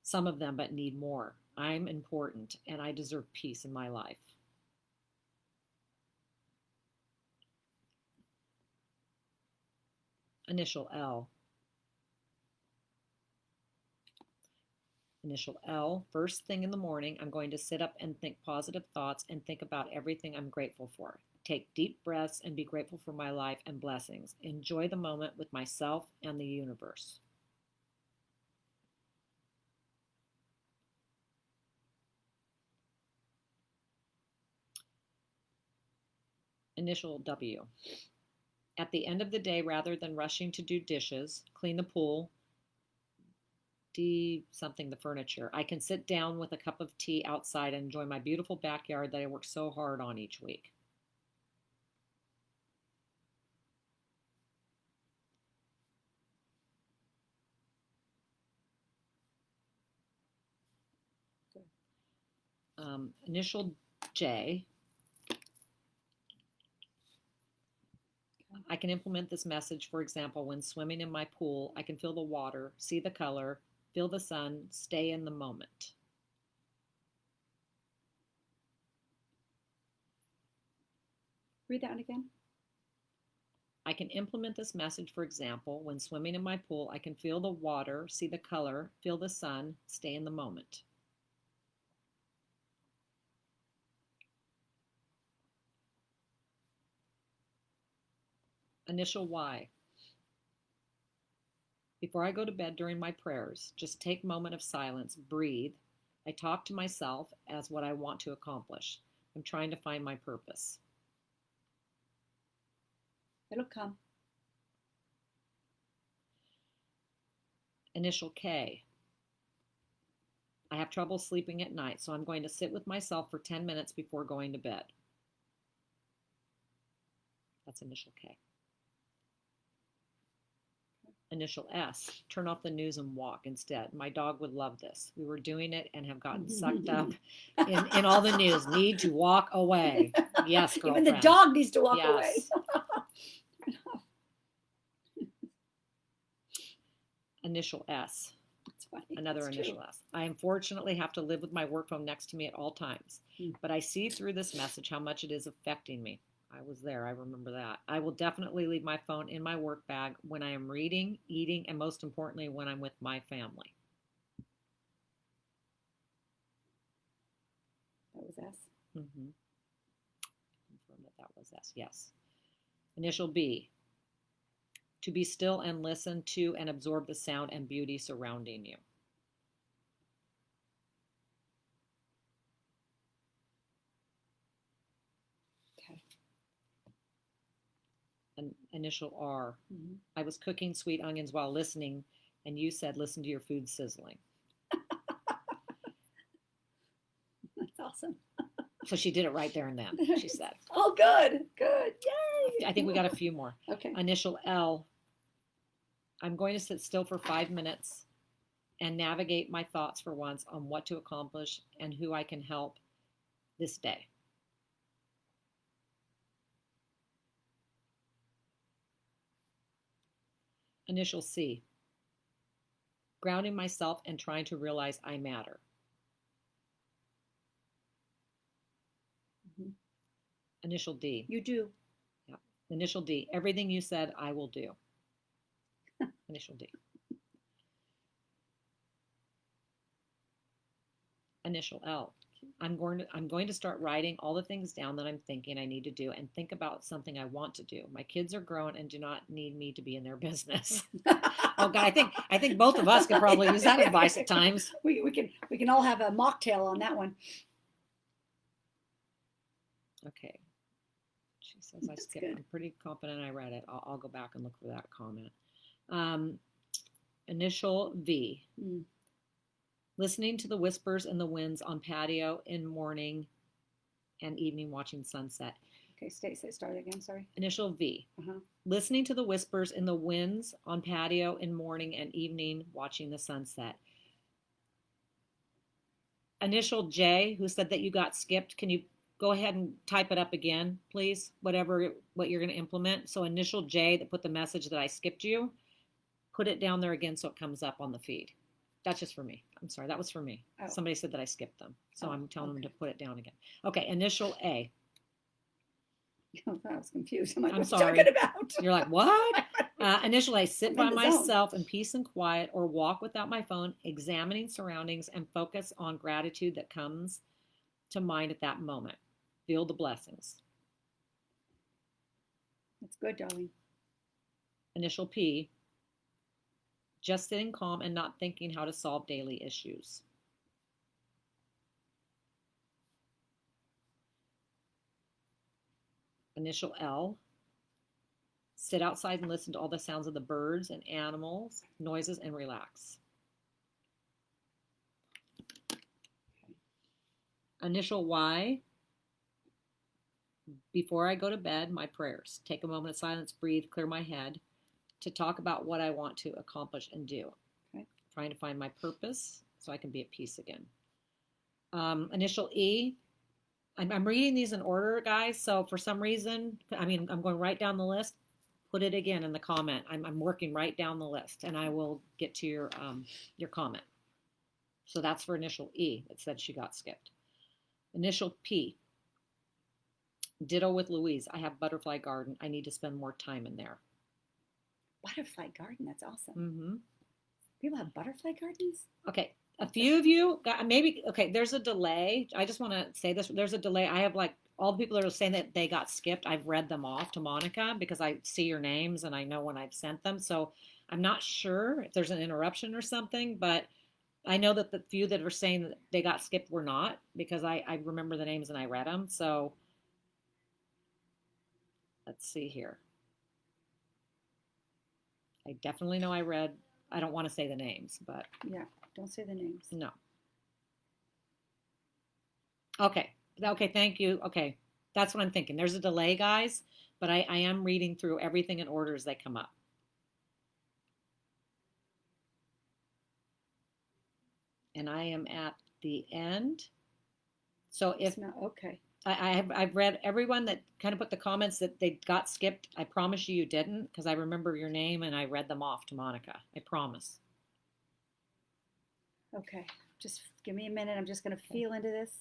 some of them, but need more. I'm important and I deserve peace in my life. Initial L. Initial L, first thing in the morning, I'm going to sit up and think positive thoughts and think about everything I'm grateful for. Take deep breaths and be grateful for my life and blessings. Enjoy the moment with myself and the universe. Initial W. At the end of the day, rather than rushing to do dishes, clean the pool, something the furniture, I can sit down with a cup of tea outside and enjoy my beautiful backyard that I work so hard on each week. Initial J. I can implement this message, for example, when swimming in my pool, I can feel the water, see the color, feel the sun, stay in the moment. Read that one again. I can implement this message, for example, when swimming in my pool, I can feel the water, see the color, feel the sun, stay in the moment. Initial Y. Before I go to bed during my prayers, just take a moment of silence, breathe. I talk to myself as what I want to accomplish. I'm trying to find my purpose. It'll come. Initial K. I have trouble sleeping at night, so I'm going to sit with myself for 10 minutes before going to bed. That's initial K. Initial S, turn off the news and walk instead. My dog would love this. We were doing it and have gotten sucked up in all the news. Need to walk away. Yes, girlfriend. Even the dog needs to walk away. Initial S. That's funny. Another That's initial true. S. I unfortunately have to live with my work phone next to me at all times, but I see through this message how much it is affecting me. I was there. I remember that. I will definitely leave my phone in my work bag when I am reading, eating, and most importantly, when I'm with my family. That was S. Mm-hmm. Confirm that that was S. Yes. Initial B. To be still and listen to and absorb the sound and beauty surrounding you. Okay. An initial R. Mm-hmm. I was cooking sweet onions while listening, and you said, listen to your food sizzling. That's awesome. So she did it right there and then, she said. Oh, good. Good. Yay. I think we got a few more. Okay. Initial L. I'm going to sit still for 5 minutes and navigate my thoughts for once on what to accomplish and who I can help this day. Initial C. Grounding myself and trying to realize I matter. Mm-hmm. Initial D. You do. Yeah. Initial D. Everything you said, I will do. Initial D. Initial L. I'm going to start writing all the things down that I'm thinking I need to do and think about something I want to do. My kids are grown and do not need me to be in their business. Oh God, I think both of us could probably use that advice at times. We can all have a mocktail on that one. Okay. She says I skipped. I'm pretty confident I read it. I'll go back and look for that comment. Initial V. Mm. Listening to the whispers in the winds on patio in morning and evening watching sunset. Okay, start again, sorry. Initial V. Uh-huh. Listening to the whispers in the winds on patio in morning and evening watching the sunset. Initial J, who said that you got skipped. Can you go ahead and type it up again, please? What you're going to implement. So initial J that put the message that I skipped you, put it down there again so it comes up on the feed. That's just for me. I'm sorry, that was for me. Oh. Somebody said that I skipped them. So I'm telling them to put it down again. Okay, initial A. Oh, I was confused. I'm like, I'm what sorry. Are you talking about? You're like, what? Initial A, sit by myself in peace and quiet or walk without my phone, examining surroundings and focus on gratitude that comes to mind at that moment. Feel the blessings. That's good, darling. Initial P, just sitting calm and not thinking how to solve daily issues. Initial L, sit outside and listen to all the sounds of the birds and animals, noises, and relax. Initial Y, before I go to bed, my prayers. Take a moment of silence, breathe, clear my head to talk about what I want to accomplish and do. Okay. Trying to find my purpose so I can be at peace again. Initial E, I'm reading these in order, guys. So for some reason, I'm going right down the list. Put it again in the comment. I'm working right down the list, and I will get to your comment. So that's for initial E. It said she got skipped. Initial P. Ditto with Louise. I have butterfly garden. I need to spend more time in there. Butterfly garden. That's awesome. Mm-hmm. People have butterfly gardens? Okay. A few of you, maybe, okay, there's a delay. I just want to say this. There's a delay. I have all the people that are saying that they got skipped. I've read them off to Monica because I see your names and I know when I've sent them. So I'm not sure if there's an interruption or something, but I know that the few that are saying that they got skipped were not because I remember the names and I read them. So let's see here. I definitely know I read. I don't want to say the names, but. Yeah, don't say the names. No. Okay, thank you. Okay, that's what I'm thinking. There's a delay, guys, but I am reading through everything in order as they come up. And I am at the end. So if okay. I've read everyone that kind of put the comments that they got skipped. I promise you didn't because I remember your name and I read them off to Monica. I promise. Okay, just give me a minute. I'm just going to feel into this.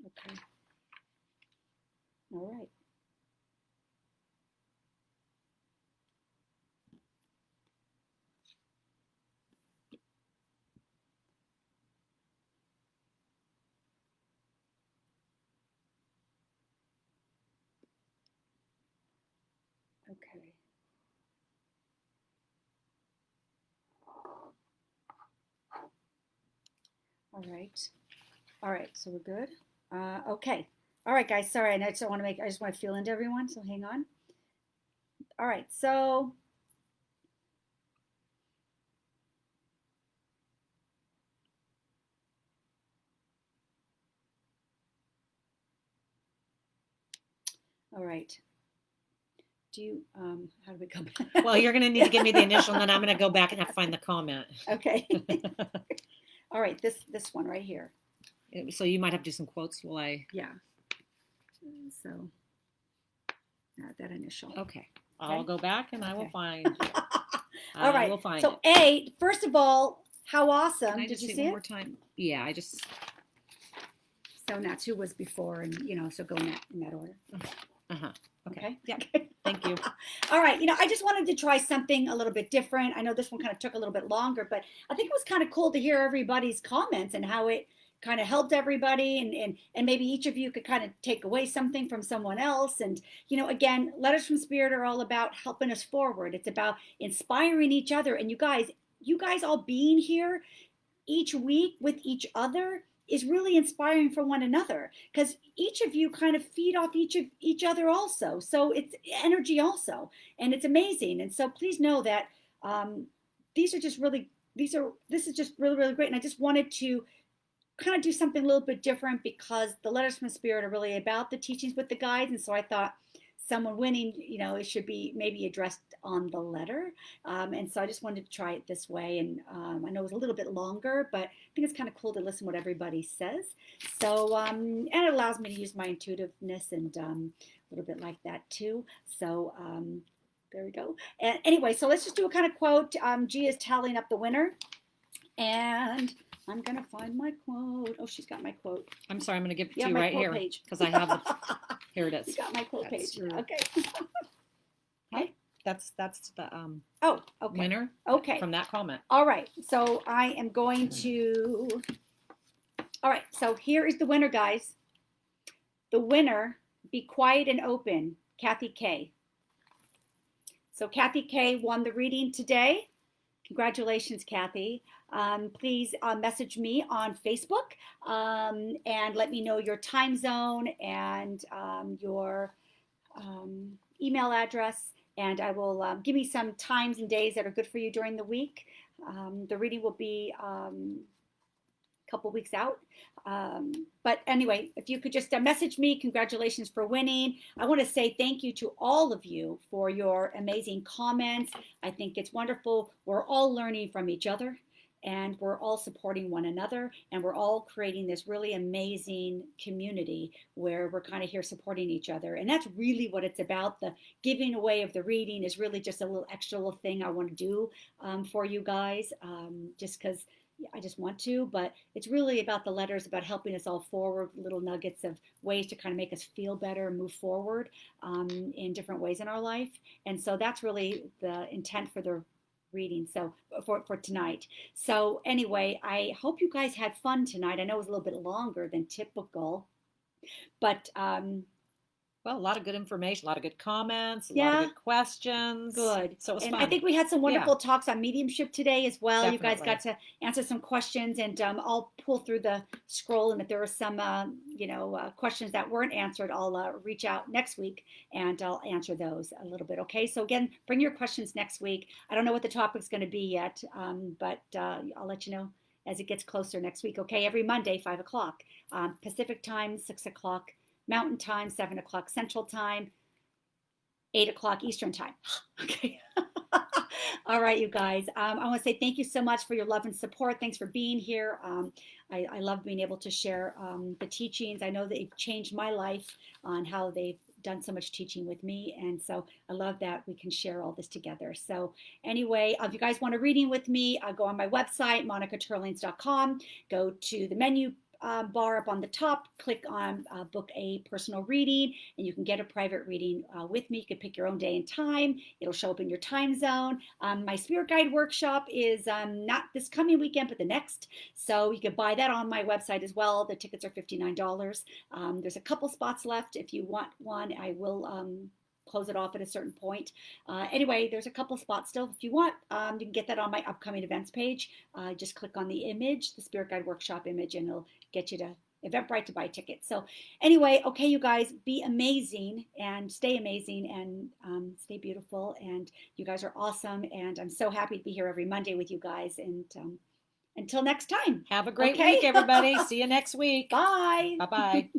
Okay. All right. Okay. All right. All right. So we're good. Okay. All right, guys. Sorry, and I just want to make. I just want to feel into everyone. So hang on. All right. So. All right. Do you? How do we go back? Well, you're going to need to give me the initial, and then I'm going to go back and have to find the comment. Okay. All right. This one right here. So you might have to do some quotes while I. Yeah. So. That initial. Okay. I'll go back and I will find it. All right. I will find so it. First of all, how awesome. Did you see it one more time? Yeah, I just. So that's who was before, and so go in that order. Okay. Yeah. Thank you. All right. I just wanted to try something a little bit different. I know this one kind of took a little bit longer, but I think it was kind of cool to hear everybody's comments and how it kind of helped everybody, and maybe each of you could kind of take away something from someone else. And again, letters from spirit are all about helping us forward. It's about inspiring each other. And you guys all being here each week with each other is really inspiring for one another, because each of you kind of feed off each other also. So it's energy also, and it's amazing. And so please know that this is just really really great. And I just wanted to kind of do something a little bit different, because the letters from spirit are really about the teachings with the guides. And so I thought someone winning, it should be maybe addressed on the letter. And so I just wanted to try it this way. And I know it was a little bit longer, but I think it's kind of cool to listen to what everybody says. So, and it allows me to use my intuitiveness and a little bit like that too. So there we go. And anyway, so let's just do a kind of quote. Gia is tallying up the winner. And I'm going to find my quote. Oh, she's got my quote. I'm sorry, I'm going to give it to you right here. Because I have it. Here it is. You got my quote page. Okay. Okay. That's the okay. winner. Okay. From that comment. All right. So I am going to. All right. So here is the winner, guys. The winner, Be Quiet and Open, Kathy K. So Kathy K won the reading today. Congratulations, Kathy. Please message me on Facebook and let me know your time zone and your email address, and I will give me some times and days that are good for you during the week. The reading will be a couple weeks out. But anyway, if you could just message me, congratulations for winning. I want to say thank you to all of you for your amazing comments. I think it's wonderful. We're all learning from each other, and we're all supporting one another, and we're all creating this really amazing community where we're kind of here supporting each other. And that's really what it's about. The giving away of the reading is really just a little extra little thing I want to do for you guys, just because I just want to, but it's really about the letters, about helping us all forward, little nuggets of ways to kind of make us feel better and move forward in different ways in our life. And so that's really the intent for the reading, so for tonight. So anyway, I hope you guys had fun tonight. I know it was a little bit longer than typical, but well, a lot of good information, a lot of good comments, a lot of good questions. Good. So it was and fun. I think we had some wonderful talks on mediumship today as well. Definitely. You guys got to answer some questions, and I'll pull through the scroll. And if there are some, questions that weren't answered, I'll reach out next week and I'll answer those a little bit. Okay. So again, bring your questions next week. I don't know what the topic's going to be yet, but I'll let you know as it gets closer next week. Okay. Every Monday, 5 o'clock Pacific time, 6 o'clock Mountain Time, 7 o'clock Central Time, 8 o'clock Eastern Time. Okay. All right, you guys. I want to say thank you so much for your love and support. Thanks for being here. I love being able to share the teachings. I know they've changed my life on how they've done so much teaching with me. And so I love that we can share all this together. So anyway, if you guys want a reading with me, go on my website, monicaturlings.com, go to the menu bar up on the top, click on book a personal reading, and you can get a private reading with me. You can pick your own day and time. It'll show up in your time zone. My spirit guide workshop is not this coming weekend, but the next. So you can buy that on my website as well. The tickets are $59. There's a couple spots left. If you want one, I will close it off at a certain point. Anyway, there's a couple spots still. If you want, you can get that on my upcoming events page. Just click on the image, the Spirit Guide Workshop image, and it'll get you to Eventbrite to buy tickets. So anyway, okay, you guys, be amazing and stay amazing and stay beautiful. And you guys are awesome. And I'm so happy to be here every Monday with you guys. And until next time. Have a great week, everybody. See you next week. Bye. Bye-bye.